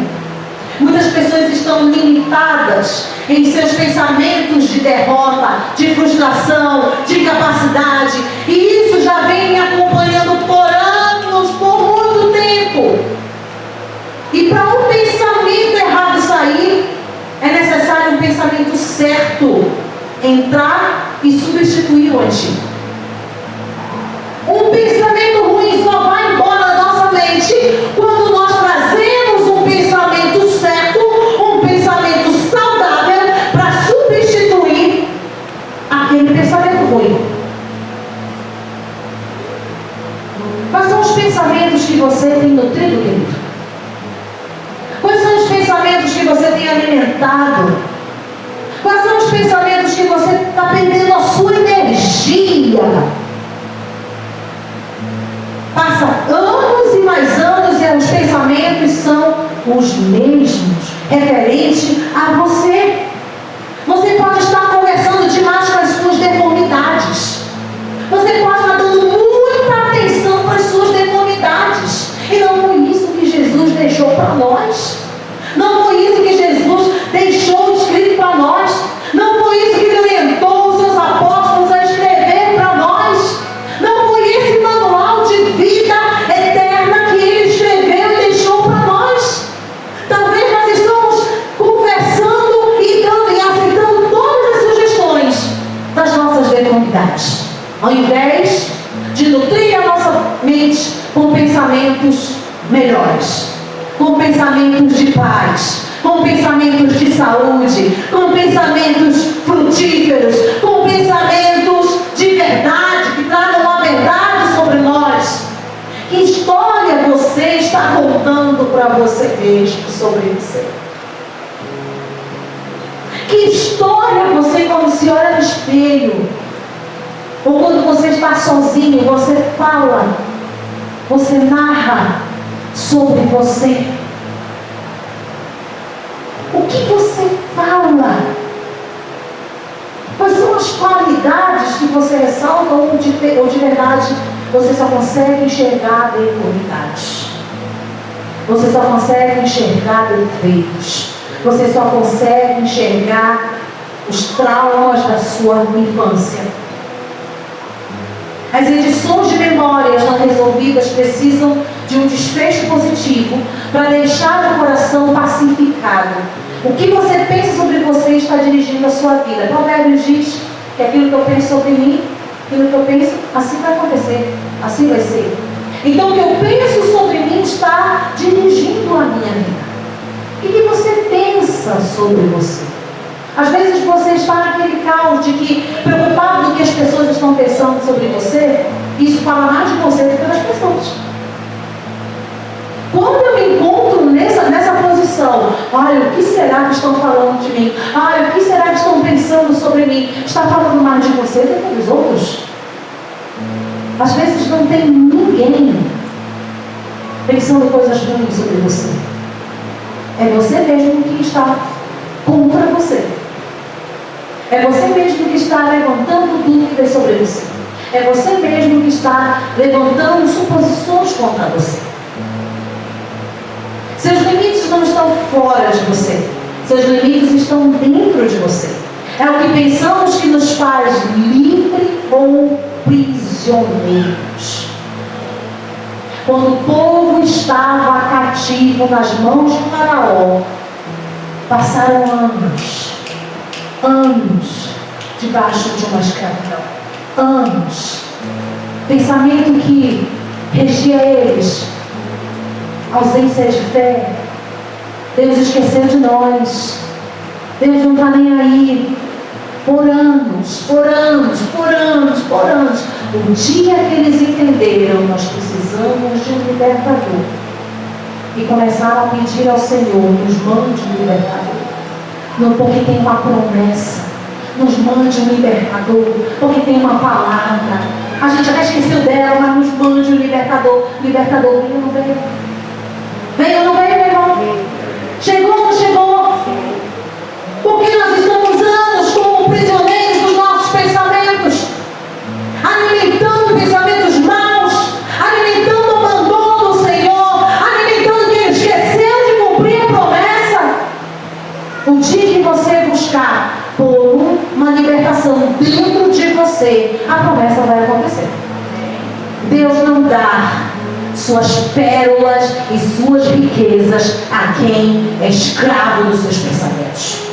[SPEAKER 1] Muitas pessoas estão limitadas em seus pensamentos de derrota, de frustração, de incapacidade. E isso já vem me acompanhando por anos, por muito tempo. E para um pensamento errado sair, é necessário um pensamento certo entrar e substituir o antigo. Um pensamento ruim só vai embora da nossa mente quando nós trazemos um pensamento certo, um pensamento saudável para substituir aquele pensamento ruim. Quais são os pensamentos que você tem nutrido, querido? Quais são os pensamentos que você tem alimentado? Quais são os pensamentos que você está perdendo a sua energia? Passa anos e mais anos e os pensamentos são os mesmos, referente a você. Você pode estar conversando demais com as suas deformidades. Você pode estar dando muita atenção para as suas deformidades. E não foi isso que Jesus deixou para nós. Não foi isso que Jesus deixou escrito para nós. Não foi isso que ele orientou os seus apóstolos a escrever para nós. Não foi esse manual de vida eterna que ele escreveu e deixou para nós. Talvez nós estamos conversando e aceitando todas as sugestões das nossas deformidades, ao invés de nutrir a nossa mente com pensamentos melhores, com pensamentos de paz, com pensamentos de saúde, com pensamentos frutíferos, com pensamentos de verdade, que tragam uma verdade sobre nós. Que história você está contando para você mesmo sobre você? Que história você, quando se olha no espelho, ou quando você está sozinho, você fala, você narra sobre você? O que você fala? Quais são as qualidades que você ressalta ou de verdade você só consegue enxergar deformidades? Você só consegue enxergar defeitos. Você só consegue enxergar os traumas da sua infância. As edições de memórias não resolvidas precisam de um desfecho positivo para deixar o coração pacificado. O que você pensa sobre você está dirigindo a sua vida. Provérbios diz que aquilo que eu penso sobre mim, aquilo que eu penso, assim vai acontecer, assim vai ser. Então o que eu penso sobre mim está dirigindo a minha vida. O que você pensa sobre você? Às vezes você está naquele caos de que, preocupado do que as pessoas estão pensando sobre você, isso fala mais de você do que das pessoas. Quando eu me encontro nessa posição, olha, o que será que estão falando de mim? Olha, o que será que estão pensando sobre mim? Está falando mais de você do que dos outros? Às vezes não tem ninguém pensando coisas ruins sobre você. É você mesmo que está contra você. É você mesmo que está levantando dúvidas sobre você. É você mesmo que está levantando suposições contra você. Seus limites não estão fora de você. Seus limites estão dentro de você. É o que pensamos que nos faz livres ou prisioneiros. quando o povo estava cativo nas mãos de Faraó, passaram anos debaixo de uma escravidão. Anos. Pensamento que regia eles. Ausência de fé. Deus esqueceu de nós. Deus não está nem aí. Por anos. O dia que eles entenderam, nós precisamos de um libertador, e começaram a pedir ao Senhor, nos mande um libertador. Não porque tem uma promessa, nos mande um libertador, porque tem uma palavra. A gente até esqueceu dela, mas nos mande um libertador. Libertador, veio ou não veio? Veio ou não veio, meu irmão? Chegou ou não chegou? Porque nós estamos anos como prisioneiros dos nossos pensamentos, alimentando pensamentos maus, alimentando o abandono do Senhor, alimentando quem esqueceu de cumprir a promessa. O dia que você buscar por uma libertação dentro de você, a promessa vai acontecer. Deus não dá suas pérolas e suas riquezas a quem é escravo dos seus pensamentos.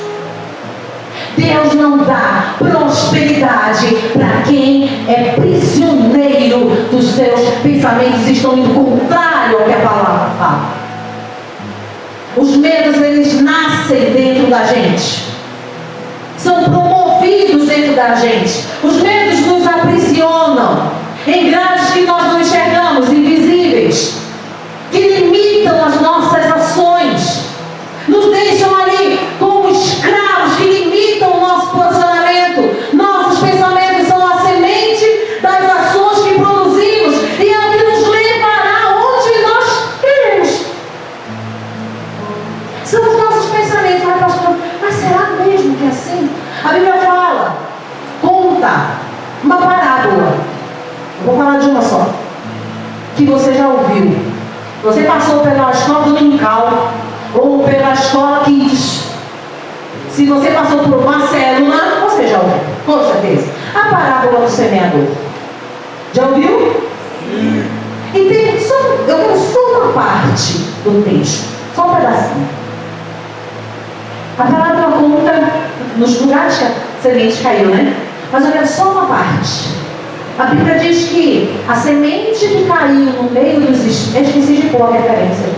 [SPEAKER 1] Deus não dá prosperidade para quem é prisioneiro dos seus pensamentos e estão indo contrário ao que a palavra fala. Os medos, eles nascem dentro da gente, são promovidos dentro da gente. Os medos nos aprisionam em grades que nós não enxergamos, invisíveis, que limitam as nossas ações, nos deixam ali como escravos, que limitam o nosso posicionamento. Nossos pensamentos são a semente das ações que produzimos, e é o que nos levará onde nós queremos. São os nossos pensamentos. Mas será mesmo que é assim? A Bíblia fala, conta uma parábola. Eu vou falar de uma só, que você já ouviu. Você passou pela escola dominical ou pela escola Kids. Se você passou por uma célula, você já ouviu, com certeza. A parábola do semeador. Já ouviu? E tem eu quero só uma parte do texto, só um pedacinho. A parábola conta nos lugares que a semente caiu, né? Mas eu quero só uma parte. A Bíblia diz que a semente que caiu no meio dos espinhos, eu esqueci de pôr a referência.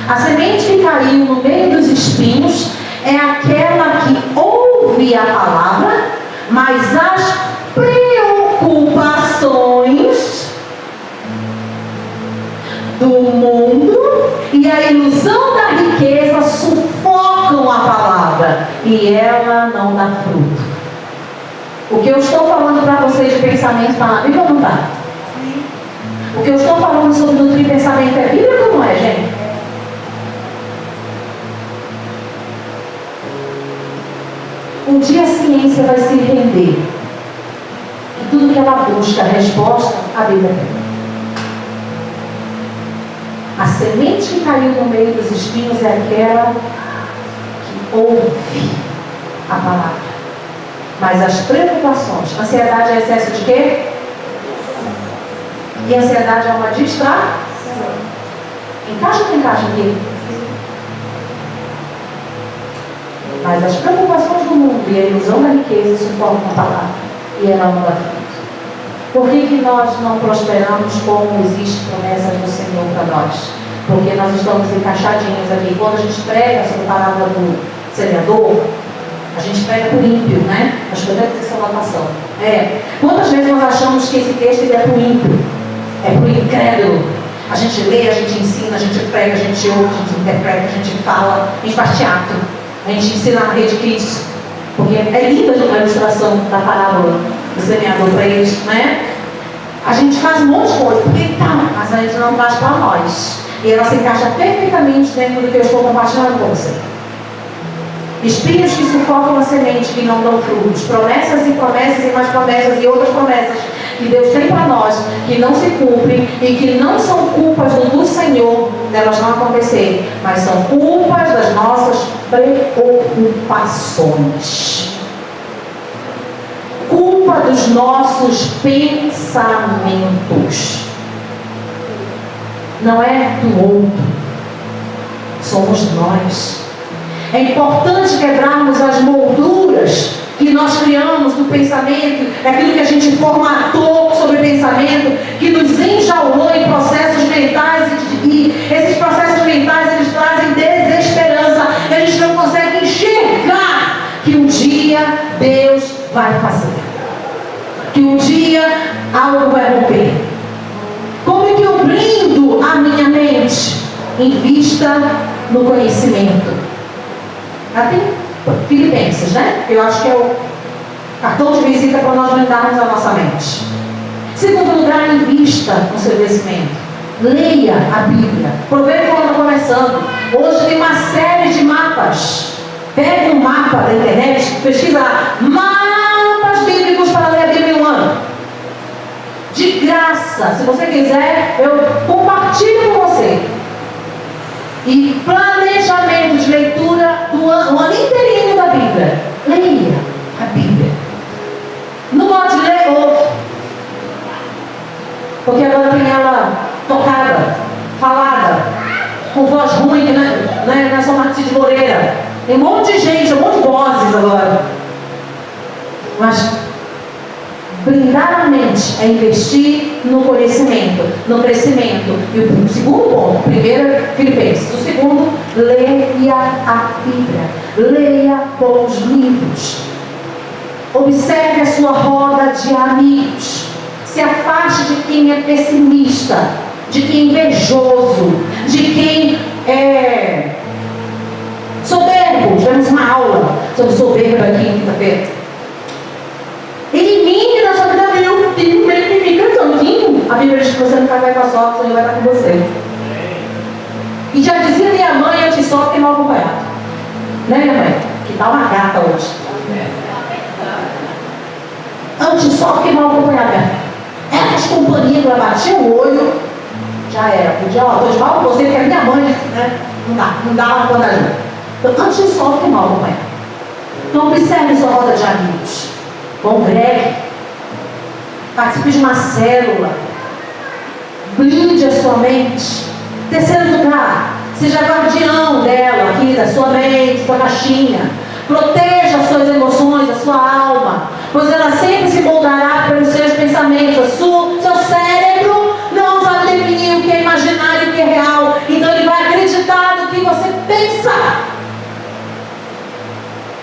[SPEAKER 1] A semente que caiu no meio dos espinhos é aquela que ouve a palavra, mas as preocupações do mundo e a ilusão da riqueza sufocam a palavra e ela não dá fruto. O que eu estou falando para vocês de pensamento está na Bíblia ou não está? O que eu estou falando sobre nutrir pensamento é Bíblia ou não é, gente? Um dia a ciência vai se render. E tudo que ela busca, a resposta, a Bíblia tem. A semente que caiu no meio dos espinhos é aquela que ouve a palavra. Mas as preocupações, ansiedade é excesso de quê? E ansiedade é uma distração. Encaixa ou não encaixa aqui? Mas as preocupações do mundo e a ilusão da riqueza sufocam a palavra e ela não dá fruto. Por que nós não prosperamos como existem promessas do Senhor para nós? Porque nós estamos encaixadinhos aqui. Quando a gente prega sobre a palavra do semeador, a gente prega por ímpio, né? Acho que eu devo ter essa anotação. Quantas vezes nós achamos que esse texto é para o ímpio? É para o incrédulo. A gente lê, a gente ensina, a gente prega, a gente ouve, a gente interpreta, a gente fala, a gente faz teatro, a gente ensina na rede Kids. Porque é linda a ilustração da parábola do semeador para eles, né? A gente faz um monte de coisa, mas a gente não faz para nós. E ela se encaixa perfeitamente dentro do que eu estou compartilhando com você. Espinhos que sufocam a semente, que não dão frutos. Promessas e promessas e mais promessas e outras promessas que Deus tem para nós, que não se cumprem e que não são culpas do Senhor delas não acontecerem, mas são culpas das nossas preocupações. Culpa dos nossos pensamentos. não é do outro, somos nós. É importante quebrarmos as molduras que nós criamos do pensamento, aquilo que a gente formatou sobre o pensamento, que nos enjaulou em processos mentais, e esses processos mentais, eles trazem desesperança, e a gente não consegue enxergar que um dia Deus vai fazer, que um dia algo vai romper. Como é que eu blindo a minha mente? Invista no conhecimento. Tem Filipenses, né? Eu acho que é o cartão de visita para nós blindarmos a nossa mente. Segundo lugar, invista no seu conhecimento. Leia a Bíblia. Aproveita quando está começando. Hoje tem uma série de mapas. Pega um mapa da internet, pesquisa lá, mapas bíblicos para ler a Bíblia em um ano. De graça. Se você quiser, eu compartilho com você. E planejamento de leitura do ano inteirinho da Bíblia. Leia a Bíblia. Não pode ler outro, porque agora tem ela tocada, falada, com voz ruim, né? Não é só Marcos de Moreira. Tem um monte de gente, um monte de vozes agora. Mas blindar a mente é investir no conhecimento, no crescimento. E o segundo ponto, primeiro é Filipenses. O segundo, leia a Bíblia. Leia bons livros. Observe a sua roda de amigos. Se afaste de quem é pessimista, de quem é invejoso, de quem é soberbo. Tivemos uma aula sobre soberbo aqui em quinta-feira. Elimine da sua vida o filho que fica santinho. A Bíblia diz que você nunca vai com a sorte, ele vai estar com você. E já dizia minha mãe, antes só que mal acompanhado. Né, minha mãe? Que tá uma gata hoje. Antes só que mal acompanhado, minha filha. Essas companhias que ela batia o olho, já era. Podia, tô de mal com você, porque a minha mãe, né? Não dá uma conta ajuda. Então, antes só que mal acompanhado. Então, observe sua roda de amigos. Congregue, participe de uma célula, blinde a sua mente. Terceiro lugar, seja guardião dela aqui, da sua mente, da caixinha. Proteja as suas emoções, a sua alma, pois ela sempre se moldará pelos seus pensamentos. Seu cérebro não sabe definir o que é imaginário e o que é real, então ele vai acreditar no que você pensa.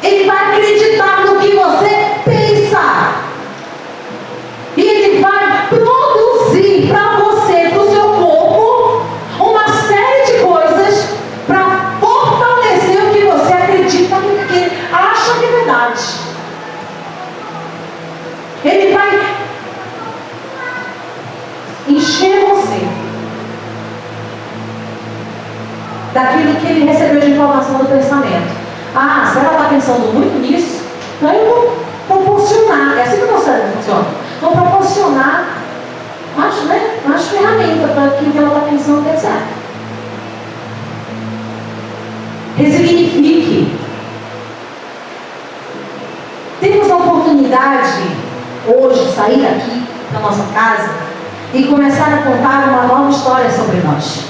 [SPEAKER 1] Ele vai acreditar no que você pensa. E ele vai produzir para você, para o seu corpo, uma série de coisas para fortalecer o que você acredita, que acha que é verdade. Ele vai encher você daquilo que ele recebeu de informação do pensamento. Ah, se ela está pensando muito nisso, então eu vou proporcionar. É assim que o nosso cérebro funciona. Vou proporcionar umas ferramentas para aquilo que ela está pensando dê certo. Ressignifique. Temos a oportunidade hoje de sair daqui da nossa casa e começar a contar uma nova história sobre nós,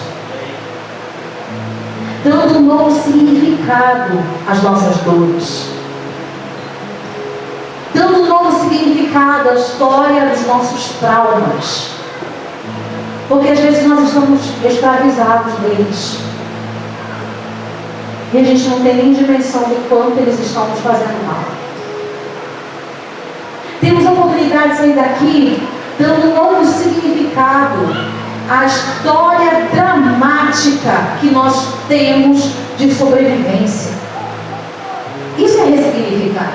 [SPEAKER 1] dando um novo significado às nossas dores, dando um novo significado à história dos nossos traumas, porque às vezes nós estamos escravizados deles e a gente não tem nem dimensão do quanto eles estão nos fazendo mal. Temos a oportunidade de sair daqui dando um novo significado à história dramática que nós temos de sobrevivência. Isso é ressignificar.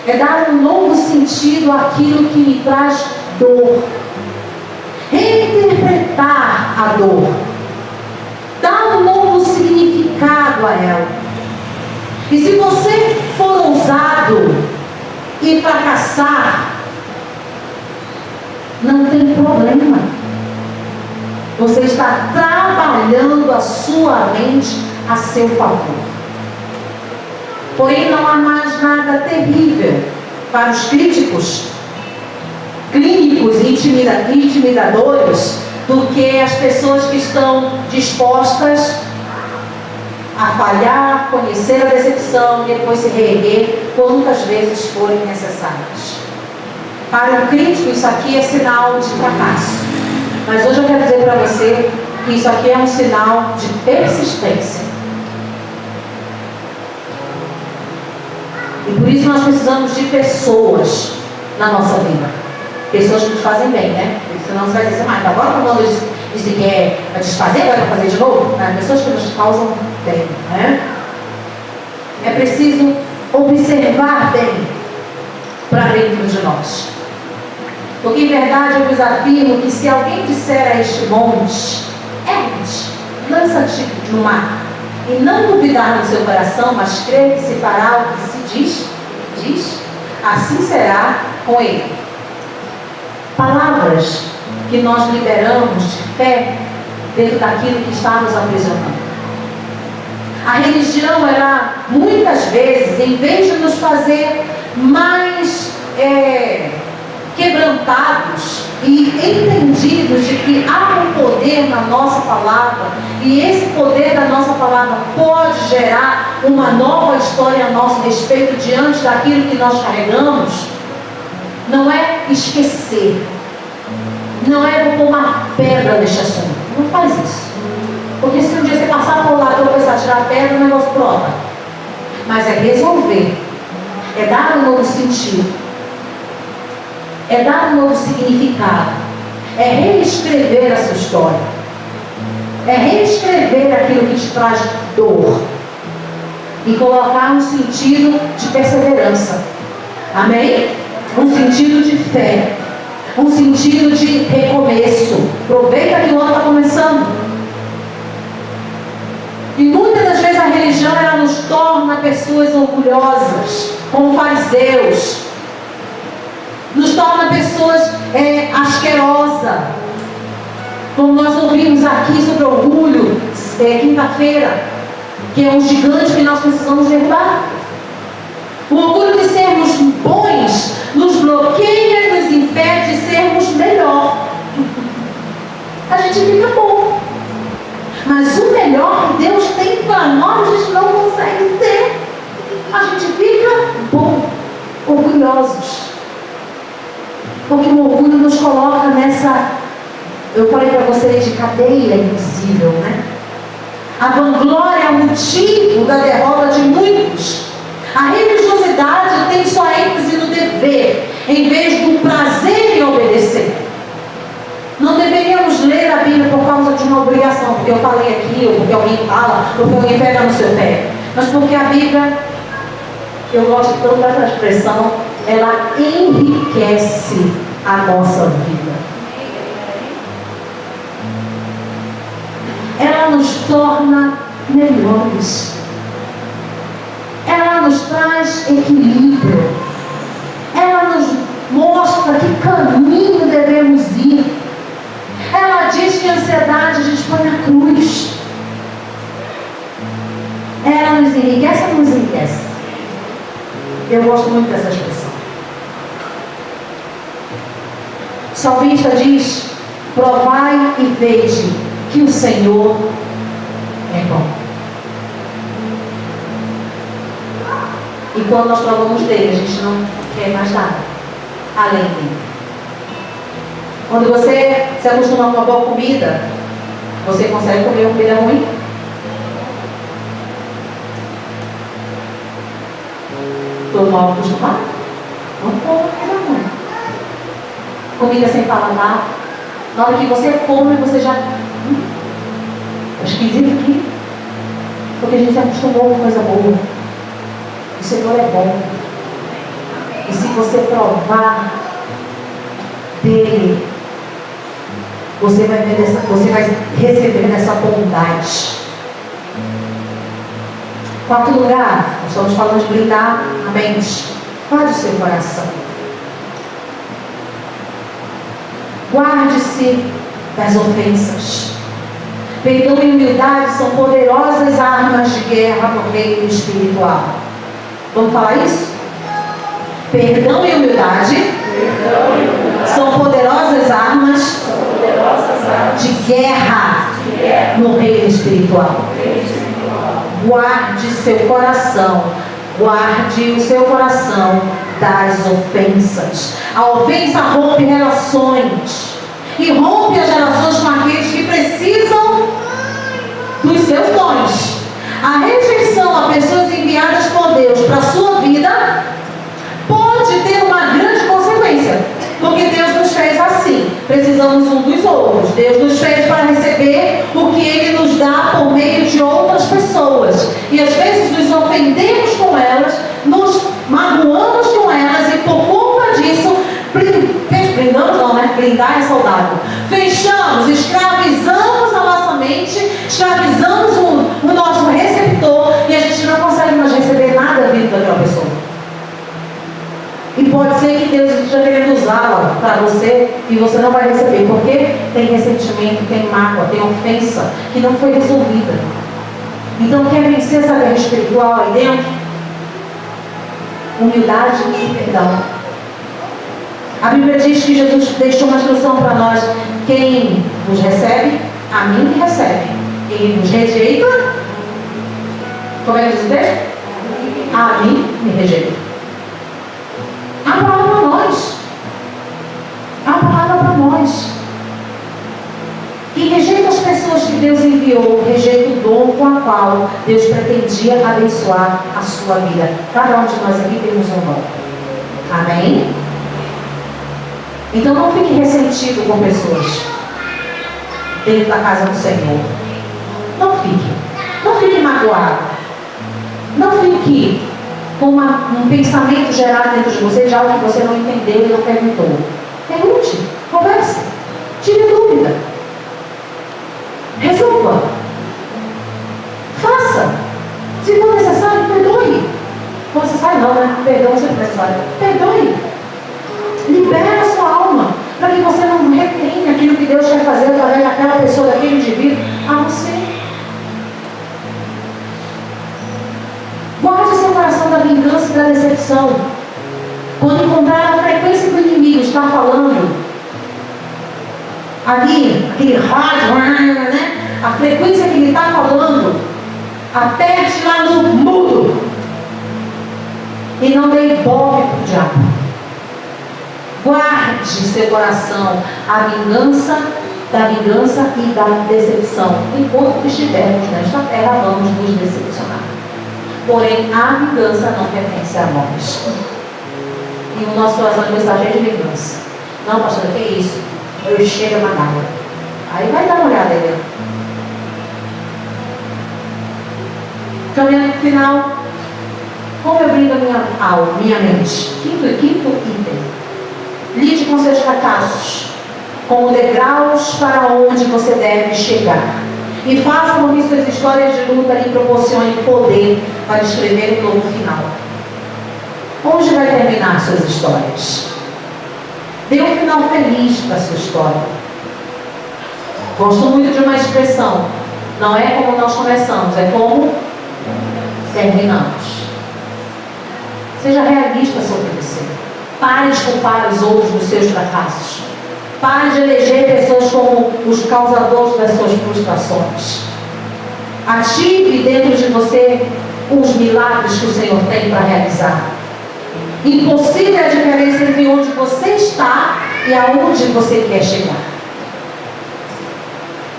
[SPEAKER 1] É dar um novo sentido àquilo que me traz dor. Reinterpretar a dor. Dar um novo significado a ela. E se você for ousado e fracassar, não tem problema. Você está trabalhando a sua mente a seu favor. Porém, não há mais nada terrível para os críticos, clínicos e intimidadores do que as pessoas que estão dispostas a falhar, conhecer a decepção e depois se reerguer quantas vezes forem necessárias. Para um crítico, isso aqui é sinal de fracasso. Mas hoje eu quero dizer para você que isso aqui é um sinal de persistência. E por isso nós precisamos de pessoas na nossa vida. Pessoas que nos fazem bem, né? Senão você vai dizer, mas agora quando eu disse que é para desfazer, vai fazer de novo? Pessoas que nos causam bem, né? É preciso observar bem para dentro de nós. Porque em verdade eu desafio que se alguém disser a este monte, ergue-te, lança-te no mar, e não duvidar no seu coração, mas crer que se fará o que se diz, assim será com ele. Palavras que nós liberamos de fé dentro daquilo que está nos aprisionando. A religião, ela muitas vezes, em vez de nos fazer mais quebrantados e entendidos de que há um poder na nossa palavra, e esse poder da nossa palavra pode gerar uma nova história a nosso respeito diante daquilo que nós carregamos, não é esquecer, não é vou pôr uma pedra neste assunto, não faz isso, porque se um dia você passar por lá e começar a tirar a pedra, o negócio brota. Mas é resolver, é dar um novo sentido, é dar um novo significado, é reescrever a sua história, é reescrever aquilo que te traz dor e colocar um sentido de perseverança, amém? Um sentido de fé, um sentido de recomeço. Aproveita que o ano está começando. E muitas das vezes a religião, ela nos torna pessoas orgulhosas, como fariseus, nos torna pessoas asquerosas, como nós ouvimos aqui sobre orgulho, quinta-feira, que é um gigante que nós precisamos derrubar. O orgulho de sermos bons nos bloqueia e nos impede de sermos melhor. A gente fica bom, mas o melhor que Deus tem para nós, a gente não consegue ser. A gente fica bom, orgulhosos. Porque o orgulho nos coloca nessa, eu falei para vocês, de cadeia invisível, né? A vanglória é o motivo da derrota de muitos. A religiosidade tem sua ênfase no dever, em vez do prazer em obedecer. Não deveríamos ler a Bíblia por causa de uma obrigação, porque eu falei aqui, ou porque alguém fala, ou porque alguém pega no seu pé. Mas porque a Bíblia, eu gosto tanto dessa expressão, ela enriquece a nossa vida. Ela nos torna melhores. Ela nos traz equilíbrio. Ela nos mostra que caminho devemos ir. Ela diz que a ansiedade a gente põe na cruz. Ela nos enriquece ou nos enriquece? Eu gosto muito dessa expressão. O salmista diz: provai e vede que o Senhor é bom. E quando nós provamos dele, a gente não quer mais nada além dele. Quando você se acostuma com uma boa comida, você consegue comer uma comida ruim? Estou mal acostumado? Não como comida ruim. Comida sem paladar. Na hora que você come, você já... é esquisito aqui. Porque a gente se acostumou com coisa boa. O Senhor é bom. E se você provar dele, você vai receber dessa bondade. Quarto lugar, nós estamos falando de blindar a mente. Guarde o seu coração. Guarde-se das ofensas. Perdão e humildade são poderosas armas de guerra no reino espiritual. Vamos falar isso? Perdão e humildade são poderosas armas de guerra no reino espiritual. Guarde seu coração. Guarde o seu coração das ofensas. A ofensa rompe relações. E rompe as relações com aqueles que precisam dos seus dons. A rejeição a pessoas enviadas por Deus para a sua vida pode ter uma grande consequência. Porque Deus nos fez assim. Precisamos um dos outros. Deus nos fez para receber o que Ele nos dá por meio de outras pessoas. E às vezes nos ofendemos com elas, nos magoamos com elas e por conta disso, blindamos não, né? Blindar é soldado. Fechamos, escravizamos a nossa mente, escravizamos o nosso receptor e a gente não consegue mais receber nada vindo daquela pessoa. E pode ser que Deus esteja querendo usá-la para você e você não vai receber, porque tem ressentimento, tem mágoa, tem ofensa que não foi resolvida. Então, quer vencer essa guerra espiritual aí dentro? Humildade e perdão. A Bíblia diz que Jesus deixou uma instrução para nós: quem vos recebe, a mim me recebe. Quem vos rejeita, como é que diz o texto? A mim me rejeita. A palavra para nós. A palavra para nós. Quem rejeita as pessoas que Deus enviou, rejeita o dom com a qual Deus pretendia abençoar a sua vida. Cada um de nós aqui temos um dom. Amém? Então não fique ressentido com pessoas dentro da casa do Senhor. Não fique. Não fique magoado. Não fique com um pensamento gerado dentro de você de algo que você não entendeu e não perguntou. Pergunte, converse, tire dúvida, resolva, faça. Se for necessário, perdoe. Se for necessário não, né? Perdão sempre é necessário. Perdoe. Libera a sua alma, para que você não retenha aquilo que Deus quer fazer através daquela pessoa, daquele indivíduo, a você. Guarde seu coração da vingança e da decepção. Quando encontrar a frequência que o inimigo está falando, ali, aquele rádio, né? A frequência que ele está falando, aperte lá no mudo e não dê ibope para o diabo. Guarde seu coração a vingança, da vingança e da decepção. Enquanto estivermos nesta terra, vamos nos decepcionar. Porém, a vingança não pertence a nós. E o nosso coração está cheio de vingança. Não, pastor, que é isso? Eu chego a matar. Aí vai dar uma olhada aí. Caminhando para o final. Como eu brindo a minha alma, minha mente? Quinto item. Lide com seus fracassos, como degraus para onde você deve chegar. E faça com que suas histórias de luta lhe proporcionem poder para escrever um novo final. Onde vai terminar suas histórias? Dê um final feliz para a sua história. Gosto muito de uma expressão: não é como nós começamos, é como terminamos. Seja realista sobre você. Pare de culpar os outros dos seus fracassos. Pare de eleger pessoas como os causadores das suas frustrações. Ative dentro de você os milagres que o Senhor tem para realizar. Impossível é a diferença entre onde você está e aonde você quer chegar.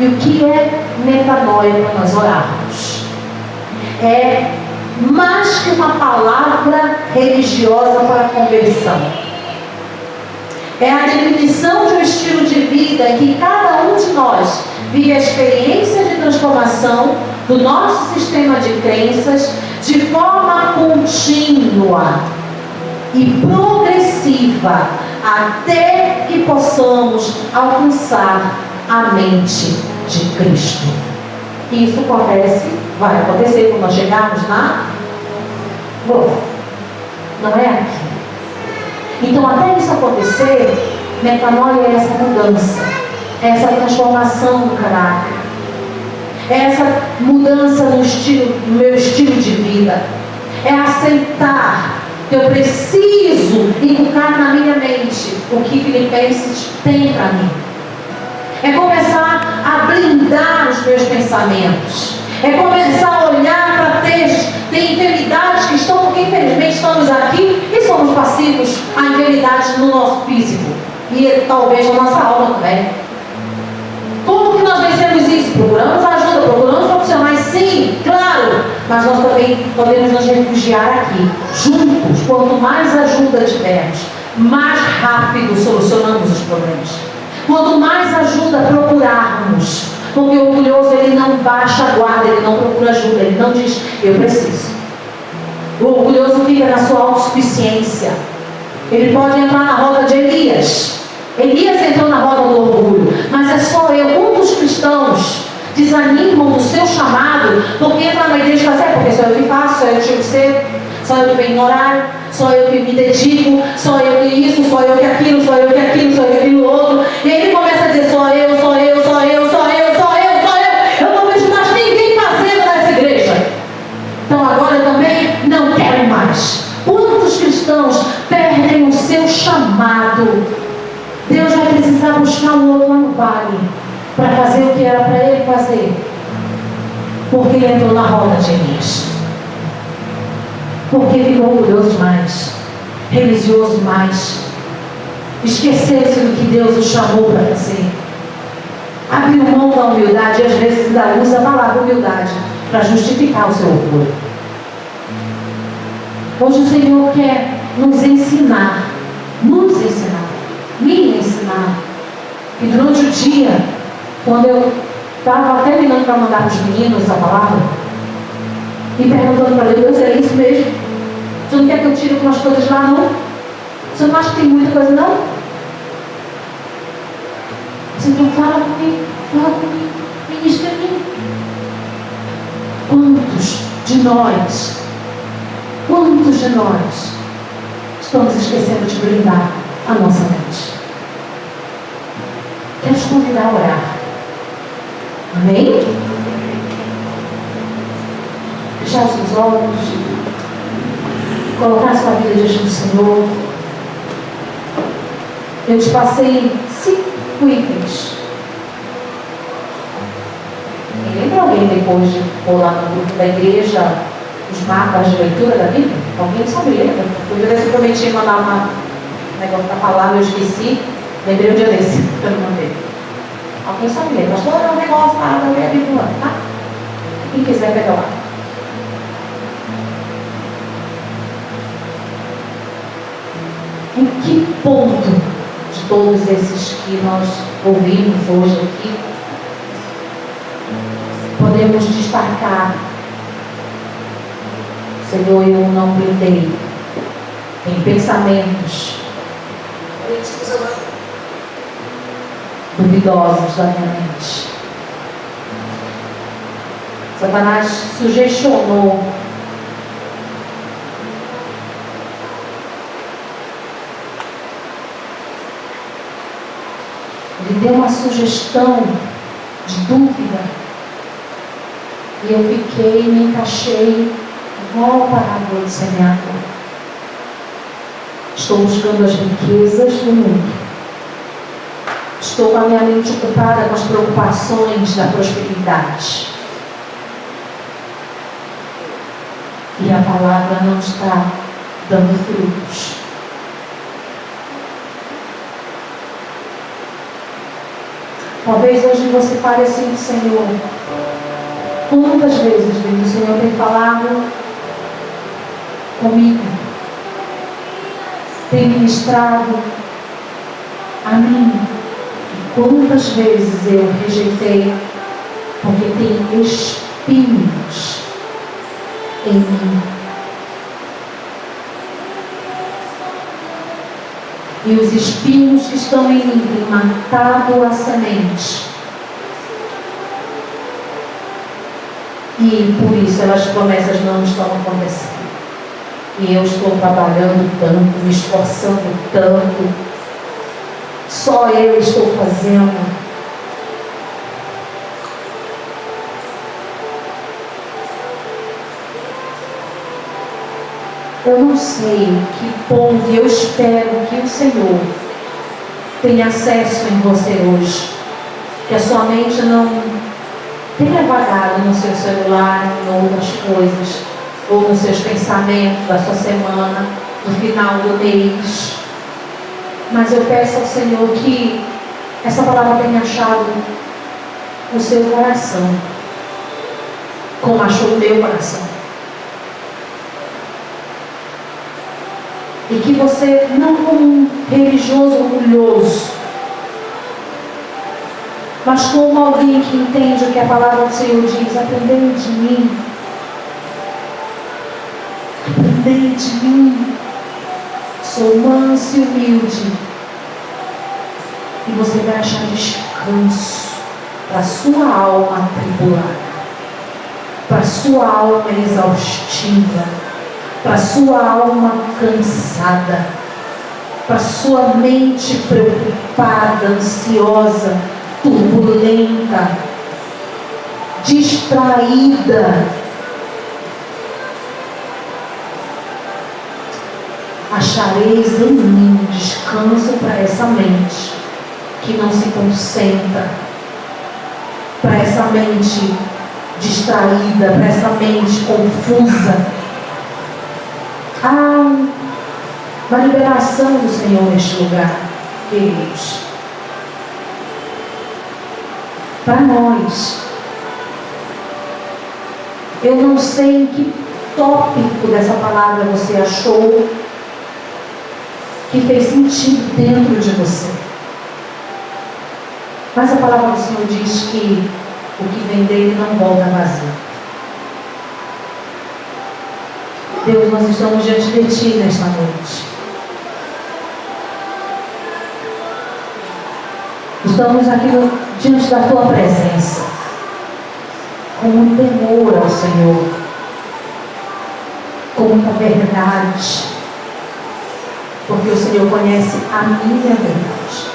[SPEAKER 1] E o que é metanoia para nós orarmos? É mais que uma palavra religiosa para conversão. É a definição de um estilo de vida em que cada um de nós vive a experiência de transformação do nosso sistema de crenças de forma contínua e progressiva até que possamos alcançar a mente de Cristo. Isso vai acontecer quando nós chegarmos na glória. Não é aqui. Então, até isso acontecer, metanoia é essa mudança, é essa transformação do caráter, é essa mudança no meu estilo de vida, é aceitar que eu preciso inculcar na minha mente o que Filipenses tem para mim. É começar a blindar os meus pensamentos. É começar a olhar para textos. Tem enfermidades que estão, porque infelizmente estamos aqui e somos passivos a enfermidades no nosso físico. E talvez na nossa alma também. Como que nós vencemos isso? Procuramos ajuda, procuramos profissionais, sim, claro. Mas nós também podemos nos refugiar aqui, juntos. Quanto mais ajuda tivermos, mais rápido solucionamos os problemas. Quanto mais ajuda procurarmos, porque o orgulhoso, ele não baixa a guarda, ele não procura ajuda, ele não diz, eu preciso. O orgulhoso fica na sua autossuficiência. Ele pode entrar na roda de Elias. Elias entrou na roda do orgulho, mas é só eu. Um dos cristãos desanimam do seu chamado, porque entra na igreja e fala, porque sou eu que faço, sou eu que chego cedo, sou eu que venho no horário, sou eu que me dedico, sou eu que isso, sou eu que aquilo, sou eu que aquilo, sou eu que aquilo outro. E aí ele começa a dizer, sou eu, sou eu, sou eu, sou eu, sou eu, sou eu. Eu não vejo mais ninguém fazendo nessa igreja. Então agora eu também não quero mais. Quantos cristãos perdem o seu chamado? Deus vai precisar buscar um outro lá no vale para fazer o que era para ele fazer, porque ele entrou na roda de Elias, porque ficou orgulhoso demais, religioso demais, esqueceu-se do que Deus o chamou para fazer, abriu mão da humildade e às vezes ainda usa a palavra humildade para justificar o seu orgulho. Hoje o Senhor quer nos ensinar, me ensinar. E durante o dia, quando eu estava terminando para mandar para os meninos a palavra, e perguntando para Deus, é isso mesmo? Você não quer que eu tire algumas coisas lá, não? Você não acha que tem muita coisa, não? Você não fala comigo, ministra a mim. Quantos de nós estamos esquecendo de blindar a nossa mente? Quero te convidar a orar. Amém? Fechar os seus olhos, colocar a sua vida diante do Senhor. Eu te passei 5 itens. E lembra alguém depois de pular no grupo da igreja os mapas de leitura da Bíblia? Alguém sabe ler? Eu prometi mandar um negócio da palavra, eu esqueci. Lembrei um dia desse, que eu não mandei. Alguém sabe ler? Pastor, é um negócio lá, eu leio a Bíblia, tá? Quem quiser pegar lá. Em que ponto de todos esses que nós ouvimos hoje aqui podemos destacar? Senhor, eu não blindei em pensamentos duvidosos da minha mente. Satanás sugestionou ele deu uma sugestão de dúvida e eu fiquei, me encaixei igual a parábola de semeador. Estou buscando as riquezas do mundo. Estou com a minha mente ocupada com as preocupações da prosperidade. E a palavra não está dando frutos. Talvez hoje você fale assim, Senhor, quantas vezes o Senhor tem falado comigo, tem ministrado a mim, e quantas vezes eu rejeitei, porque tem espinhos em mim. E os espinhos que estão em mim têm matado a semente. E por isso as promessas não estão acontecendo. E eu estou trabalhando tanto, me esforçando tanto. Só eu estou fazendo. Eu não sei que ponto, eu espero que o Senhor tenha acesso em você hoje. Que a sua mente não tenha vagado no seu celular, em outras coisas, ou nos seus pensamentos da sua semana, no final do mês. Mas eu peço ao Senhor que essa palavra tenha achado o seu coração, como achou o meu coração. E que você, não como um religioso orgulhoso, mas como alguém que entende o que a palavra do Senhor diz: aprendei de mim. Aprendei de mim. Sou manso e humilde. E você vai achar descanso para a sua alma atribulada, para a sua alma exaustiva, para a sua alma cansada, para a sua mente preocupada, ansiosa, turbulenta, distraída. Achareis em mim descanso para essa mente que não se concentra, para essa mente distraída, para essa mente confusa. Há uma liberação do Senhor neste lugar, queridos. Para nós, eu não sei em que tópico dessa palavra você achou que fez sentido dentro de você. Mas a palavra do Senhor diz que o que vem dele não volta vazio. Deus, nós estamos diante de Ti nesta noite. Estamos aqui diante da Tua presença, com muito temor ao Senhor, com muita verdade, porque o Senhor conhece a minha verdade.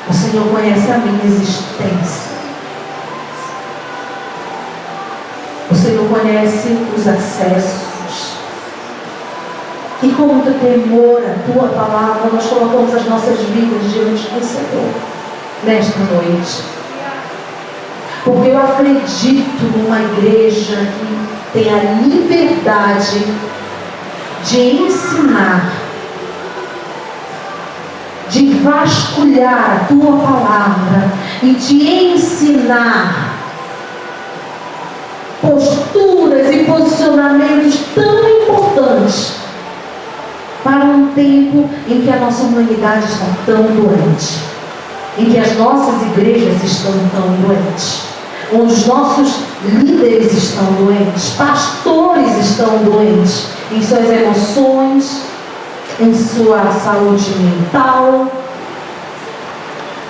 [SPEAKER 1] O Senhor conhece a minha existência. O Senhor conhece os acessos. E com muito temor a Tua palavra, nós colocamos as nossas vidas diante do Senhor nesta noite. Porque eu acredito numa igreja que tem a liberdade de ensinar, de vasculhar a Tua palavra e de ensinar posturas e posicionamentos tão importantes para um tempo em que a nossa humanidade está tão doente, em que as nossas igrejas estão tão doentes, onde os nossos líderes estão doentes, pastores estão doentes em suas emoções, em sua saúde mental.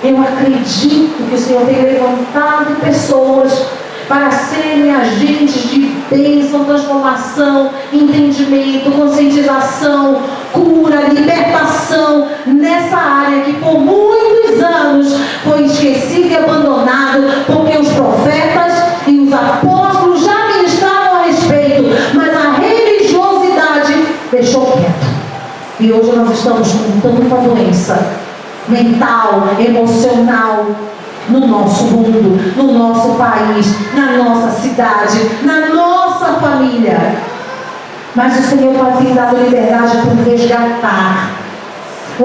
[SPEAKER 1] Eu acredito que o Senhor tem levantado pessoas para serem agentes de bênção, transformação, entendimento, conscientização, cura, libertação nessa área que por muitos anos foi esquecida e abandonada, porque os profetas e os apóstolos já ministravam a respeito, mas a religiosidade deixou quieto. E hoje nós estamos com tanta doença mental, emocional, no nosso mundo, no nosso país, na nossa cidade, na nossa família. Mas o Senhor tem dado liberdade para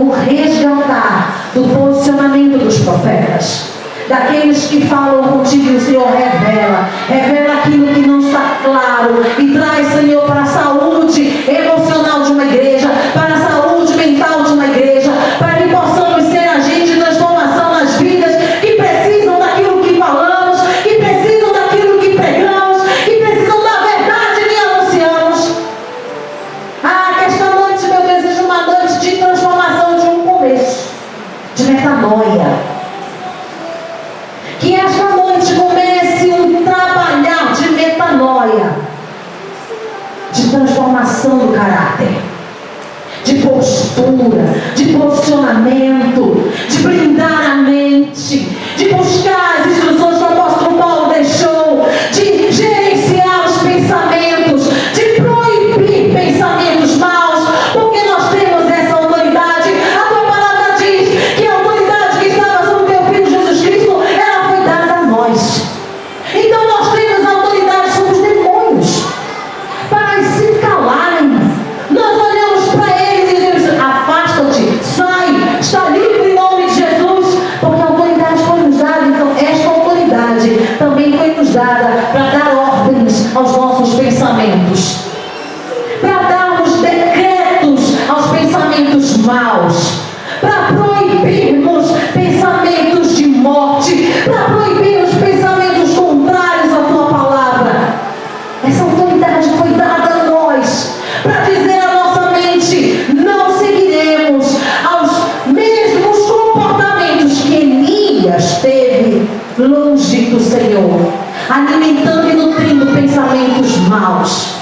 [SPEAKER 1] o resgatar do posicionamento dos profetas, daqueles que falam contigo. O Senhor revela aquilo que não está claro e traz, Senhor, para a saúde emocional de uma igreja, para a saúde mental de uma igreja, para que possamos ser agentes de transformação nas vidas que precisam daquilo que falamos, que precisam daquilo que pregamos, que precisam da verdade que anunciamos. Que esta noite, meu Deus, seja uma noite de transformação, de um começo, de metanoia. Que esta noite comece um trabalhar de metanoia, de transformação do caráter, de postura, de posicionamento, de blindar a mente, de buscar as instruções que o apóstolo Paulo deixou, de gerenciar os pensamentos, de proibir pensamentos maus, porque nós temos essa autoridade. A Tua palavra diz que a autoridade viver longe do Senhor, alimentando e nutrindo pensamentos maus.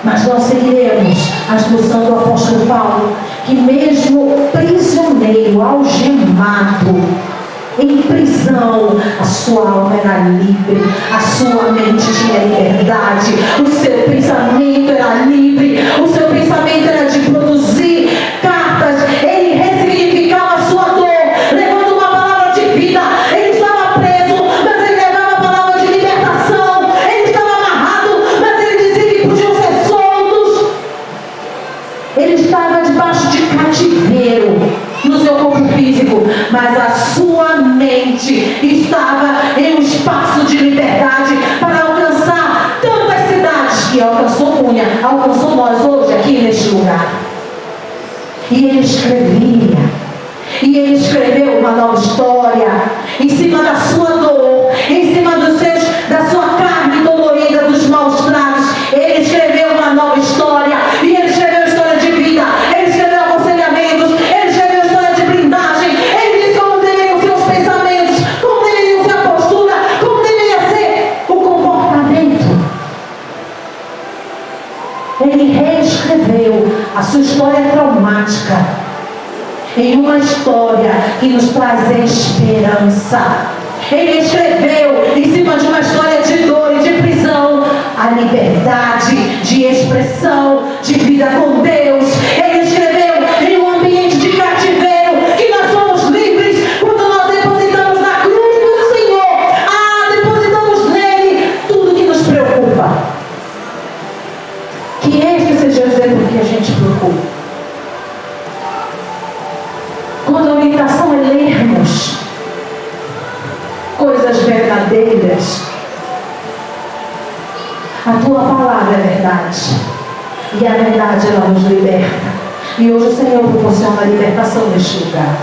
[SPEAKER 1] Mas nós seguiremos a instrução do apóstolo Paulo, que mesmo prisioneiro, algemado, em prisão, a sua alma era livre, a sua mente tinha liberdade, o seu pensamento era livre, o seu pensamento era de produzir cartas, ele ressignificava a sua dor, levando uma palavra de vida. Ele estava preso, mas ele levava a palavra de libertação. Ele estava amarrado, mas ele dizia que podiam ser soltos. Ele estava debaixo de cativeiro no seu corpo físico, mas a sua mente estava em um espaço de liberdade para alcançar tantas cidades que alcançou Cunha, alcançou nós hoje aqui neste lugar. E ele escrevia, e ele escreveu uma nova história em cima da sua dor, em cima da sua carne dolorida, dos maus tratos. Ele escreveu uma nova história, e ele escreveu história de vida, ele escreveu aconselhamentos, ele escreveu história de blindagem, ele disse como deveriam ser os pensamentos, como deveria ser a postura, como deveria ser o comportamento. Ele reescreveu a sua história traumática em uma história que nos traz esperança. Ele escreveu em cima de uma história de dor e de prisão a liberdade de expressão, de vida com Deus. Ele escreveu em um ambiente de cativeiro que nós somos livres quando nós depositamos na cruz do Senhor. Depositamos nele tudo que nos preocupa. Que este seja o exemplo que a gente procura. Quando a orientação é lermos coisas verdadeiras, a tua palavra é verdade, e a verdade ela nos liberta. E hoje o Senhor proporciona a libertação neste lugar.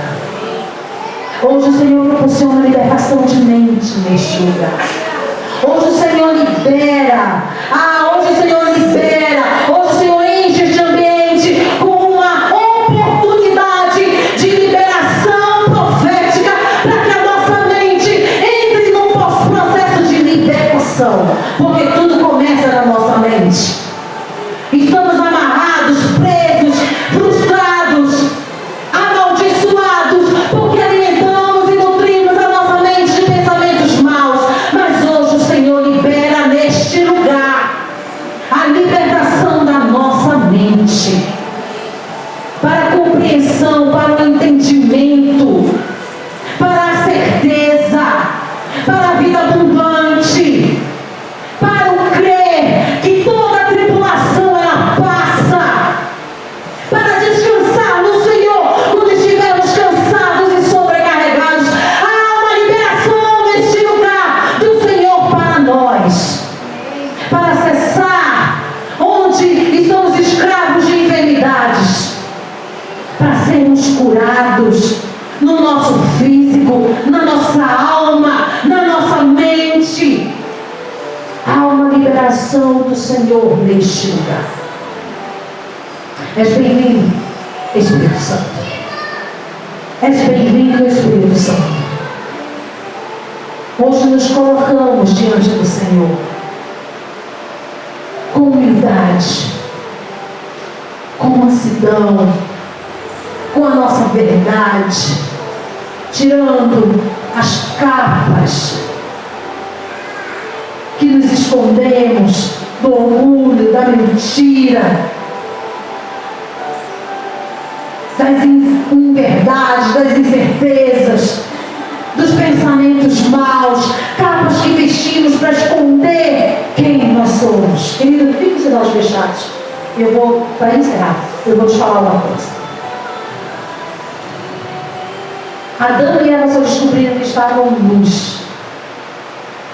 [SPEAKER 1] Hoje o Senhor proporciona a libertação de mente neste lugar. Hoje o Senhor libera. Hoje o Senhor libera. Hoje o Senhor enche este ambiente com uma oportunidade de liberação profética para que a nossa mente entre num processo de libertação. Porque tudo começa na nossa mente. Estamos amarrados, presos, frustrados, amaldiçoados, porque alimentamos e nutrimos a nossa mente de pensamentos maus. Mas hoje o Senhor libera neste lugar a libertação da nossa mente, para a compreensão, para o entendimento, para a certeza, para a vida abundante, para o crer que toda tribulação ela passa, para descansar no Senhor quando estivermos cansados e sobrecarregados. Há uma liberação neste lugar do Senhor para nós, para acessar onde estamos escravos de enfermidades, para sermos curados no nosso físico, na nossa alma, na nossa mente. Há uma liberação do Senhor neste lugar. És bem-vindo, Espírito Santo. És bem-vindo, Espírito Santo. Hoje nos colocamos diante do Senhor com humildade, com mansidão, com a nossa verdade, tirando as capas que nos escondemos do orgulho, da mentira, das inverdades, das incertezas, dos pensamentos maus, capas que vestimos para esconder quem nós somos. Querido, fique com os olhos fechados. Eu vou, para encerrar, eu vou te falar uma coisa. Adão e Eva só descobriram que estavam nus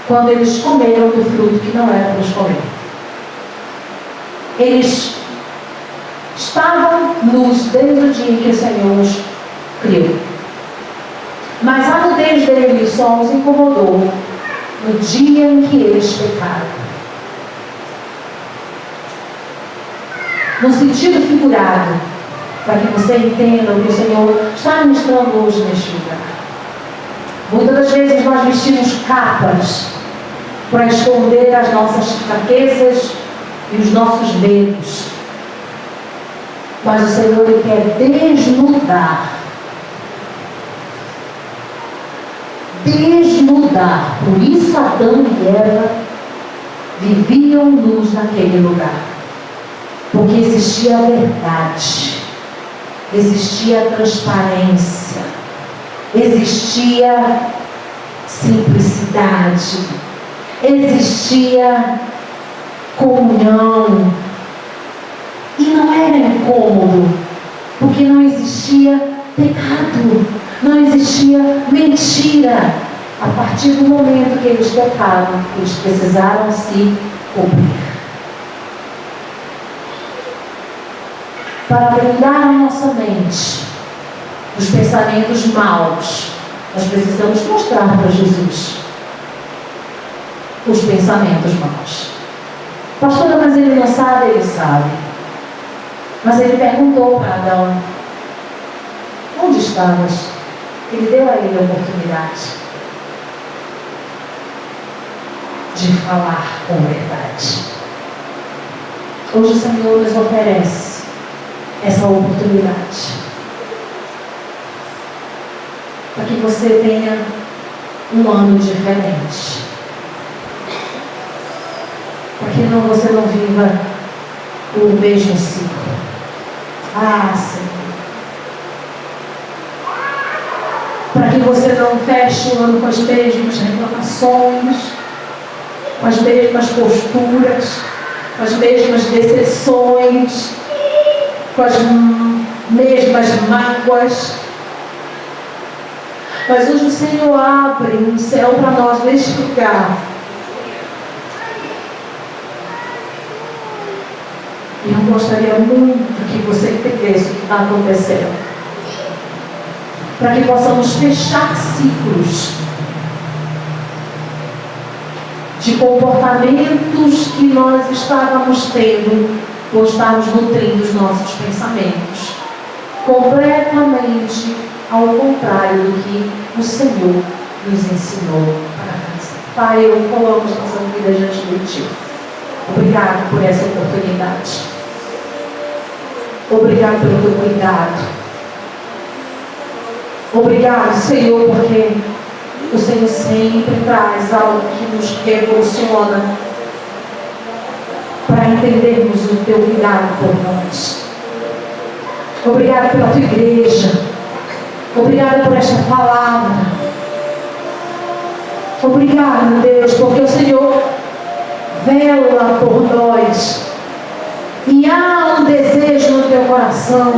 [SPEAKER 1] quando eles comeram do fruto que não era para eles comer. Eles estavam nus desde o dia em que o Senhor os criou. Mas a nudez deles só os incomodou no dia em que eles pecaram. No sentido figurado, para que você entenda o que o Senhor está ministrando hoje neste lugar. Muitas das vezes nós vestimos capas para esconder as nossas fraquezas e os nossos medos. Mas o Senhor Ele quer desnudar. Desnudar. Por isso Adão e Eva viviam nus naquele lugar. Porque existia a verdade. Existia a transparência. Existia simplicidade. Existia comunhão. E não era incômodo, porque não existia pecado, não existia mentira. A partir do momento que eles pecaram, eles precisaram se cobrir. Para blindar a nossa mente dos pensamentos maus, nós precisamos mostrar para Jesus os pensamentos maus. Pastora, mas ele não sabe, ele sabe. Mas ele perguntou para Adão: onde estavas? Ele deu a ele a oportunidade de falar com verdade. Hoje o Senhor nos oferece essa oportunidade para que você tenha um ano diferente, para que você não viva o mesmo ciclo. Ah, Senhor. Para que você não feche o ano com as mesmas reclamações, com as mesmas posturas, com as mesmas decepções, com as mesmas mágoas. Mas hoje o Senhor abre um céu para nós neste lugar. E eu gostaria muito que você entendesse o que está acontecendo. Para que possamos fechar ciclos de comportamentos que nós estávamos tendo por estarmos nutrindo os nossos pensamentos. Completamente ao contrário do que o Senhor nos ensinou para fazer. Pai, eu coloco a nossa vida diante de Ti. Obrigado por essa oportunidade. Obrigado pelo teu cuidado. Obrigado, Senhor, porque o Senhor sempre traz algo que nos revoluciona para entendermos o teu cuidado por nós. Obrigado pela tua igreja. Obrigado por esta palavra. Obrigado, Deus, porque o Senhor vela por nós. E há um desejo no teu coração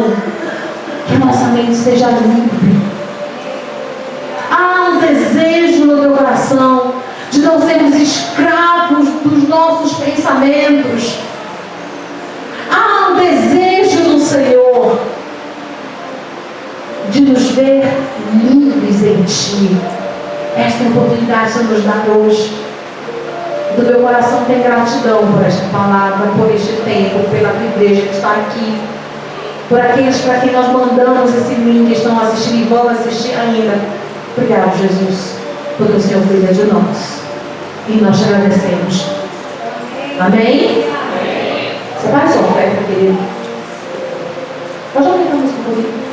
[SPEAKER 1] que a nossa mente seja livre. Há um desejo no teu coração de não sermos escravos dos nossos pensamentos. Há um desejo do Senhor de nos ver livres em Ti. Esta oportunidade que nos dá hoje. Do meu coração tem gratidão por esta palavra, por este tempo, pela tua igreja que está aqui, por aqueles para quem nós mandamos esse link, que estão assistindo e vão assistir ainda. Obrigado, Jesus, porque o Senhor cuida de nós e nós te agradecemos. Amém? Você vai só, querido? Pode aumentar a música comigo?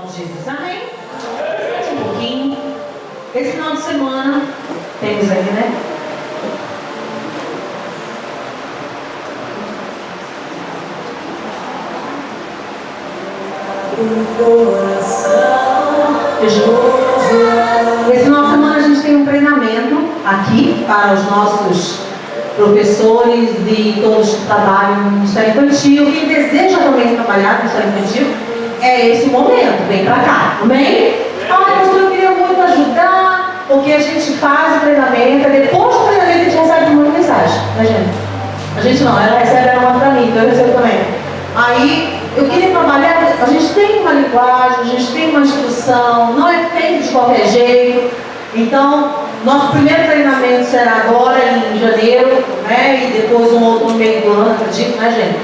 [SPEAKER 1] de Jesus. Amém? Sente um pouquinho. Esse final de semana, temos aí, né? Esse final de semana a gente tem um treinamento aqui para os nossos professores e todos que trabalham no Ministério Infantil. Quem deseja também trabalhar no Ministério Infantil, é esse o momento, vem pra cá, amém? Pastor, eu queria muito ajudar, porque a gente faz o treinamento, depois do treinamento a gente recebe uma mensagem, né, gente? A gente não, ela recebe, ela manda pra mim, então eu recebo também. Aí, eu queria trabalhar, a gente tem uma linguagem, a gente tem uma instrução, não é feito de qualquer jeito. Então, nosso primeiro treinamento será agora em janeiro, né? E depois um outro no meio do ano, acredito, né, gente?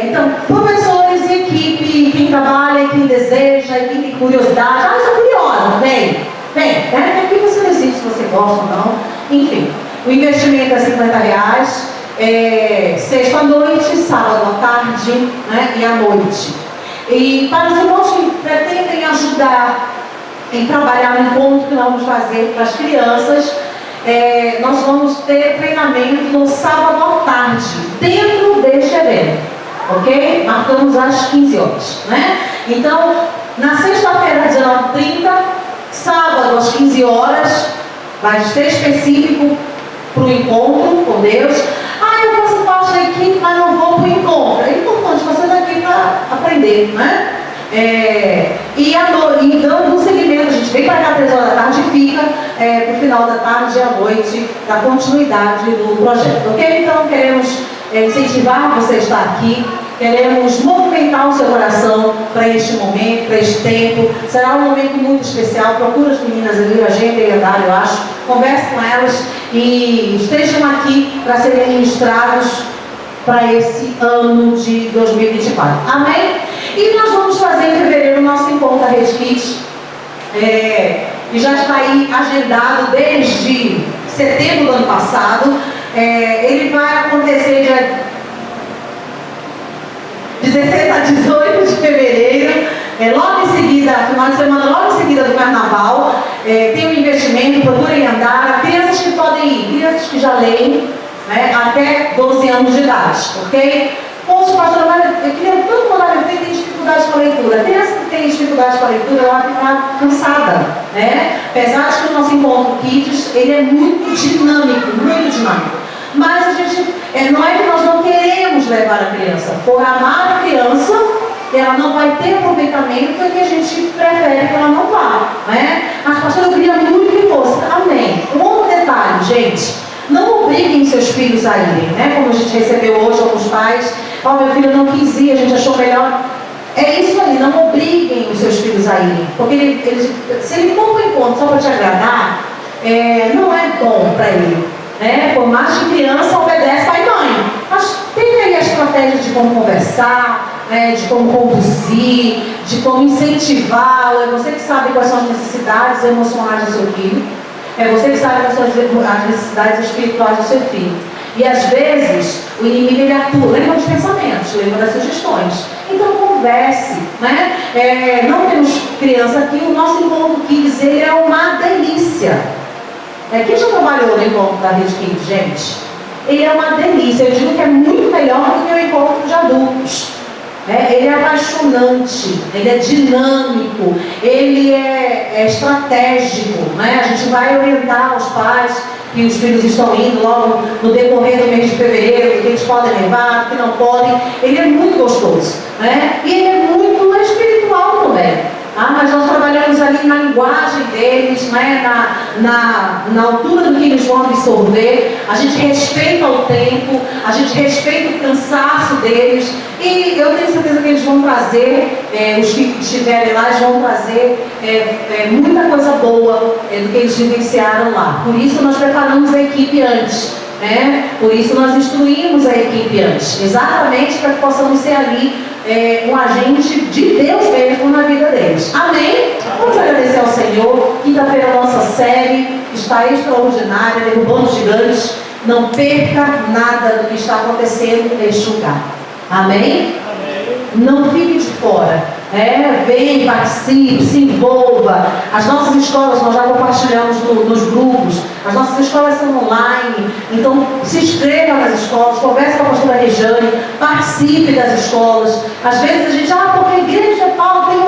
[SPEAKER 1] Então, professores e equipe, quem trabalha, quem deseja, quem tem curiosidade. Ah, eu sou curiosa, vem, né? Aqui você decide se você gosta ou não. Enfim, o investimento é R$50, sexta à noite, sábado à tarde, né? E à noite. E para os irmãos que pretendem ajudar em trabalhar no encontro que nós vamos fazer para as crianças, nós vamos ter treinamento no sábado à tarde, dentro deste evento, ok? Marcamos às 15 horas, né? Então, na sexta-feira, às 19h30, sábado às 15 horas, vai ser específico para o encontro com Deus. Ah, eu faço parte da equipe, mas não vou para o encontro. É importante você estar aqui para aprender, né? E dando um segmento, a gente vem para cá às 3 horas da tarde e fica para o final da tarde e à noite, da continuidade do projeto, ok? Então queremos incentivar você a estar aqui, queremos movimentar o seu coração para este momento, para este tempo. Será um momento muito especial. Procura as meninas ali, a gente e a Dália, eu acho, converse com elas e estejam aqui para serem ministrados para esse ano de 2024. Amém? E nós vamos fazer em fevereiro o nosso encontro da Rede Kids, que já está aí agendado desde setembro do ano passado. Ele vai acontecer dia 16 a 18 de fevereiro, logo em seguida, final de semana, logo em seguida do Carnaval. Tem um investimento, procurem andar. Crianças que podem ir, crianças que já leem, né, até 12 anos de idade, ok? Poxa, pastor, eu queria tanto mandar meu filho tem dificuldade com a leitura. Criança que tem dificuldade com a leitura, ela fica cansada, né? Apesar de que o nosso encontro Kids, ele é muito dinâmico, muito dinâmico. Mas a gente, não é que nós não queremos levar a criança. Por amar a criança, ela não vai ter aproveitamento, é que a gente prefere que ela não vá, né? Mas, pastor, eu queria muito que fosse. Amém. Um outro detalhe, gente, não obriguem seus filhos a irem, né? Como a gente recebeu hoje alguns pais, meu filho não quis ir, a gente achou melhor. É isso aí, não obriguem os seus filhos a irem, porque se ele for para o encontro só para te agradar, não é bom para ele, né? Por mais que criança obedece pai e mãe, mas tem aí a estratégia de como conversar, de como conduzir, de como incentivar. É você que sabe quais são as necessidades emocionais do seu filho, é você que sabe quais são as necessidades espirituais do seu filho. E às vezes o inimigo ele atua, lembra dos pensamentos, lembra das sugestões. Então converse, né? Não temos criança aqui, o nosso encontro Kids, ele é uma delícia. Quem já trabalhou no encontro da Rede Kids, gente? Ele é uma delícia, eu digo que é muito melhor do que o encontro de adultos. Ele é apaixonante, ele é dinâmico, ele é estratégico, né? A gente vai orientar os pais que os filhos estão indo logo no decorrer do mês de fevereiro, que eles podem levar, que não podem. Ele é muito gostoso, né? E ele é muito espiritual também. Mas nós trabalhamos ali na linguagem deles, né? na altura do que eles vão absorver. A gente respeita o tempo, a gente respeita o cansaço deles. E eu tenho certeza que eles vão trazer, os que estiverem lá, eles vão trazer muita coisa boa do que eles vivenciaram lá. Por isso nós preparamos a equipe antes, né? Por isso nós instruímos a equipe antes, exatamente para que possamos ser ali um agente de Deus mesmo na vida deles. Amém? Vamos agradecer ao Senhor. Quinta-feira a nossa série está extraordinária, derrubando gigantes. Não perca nada do que está acontecendo neste lugar. Amém? Amém. Não fique de fora. Vem, participe, se envolva. As nossas escolas, nós já compartilhamos nos grupos, as nossas escolas são online, então se inscreva nas escolas, converse com a pastora Rejane, participe das escolas. Às vezes a gente, porque a igreja tal tem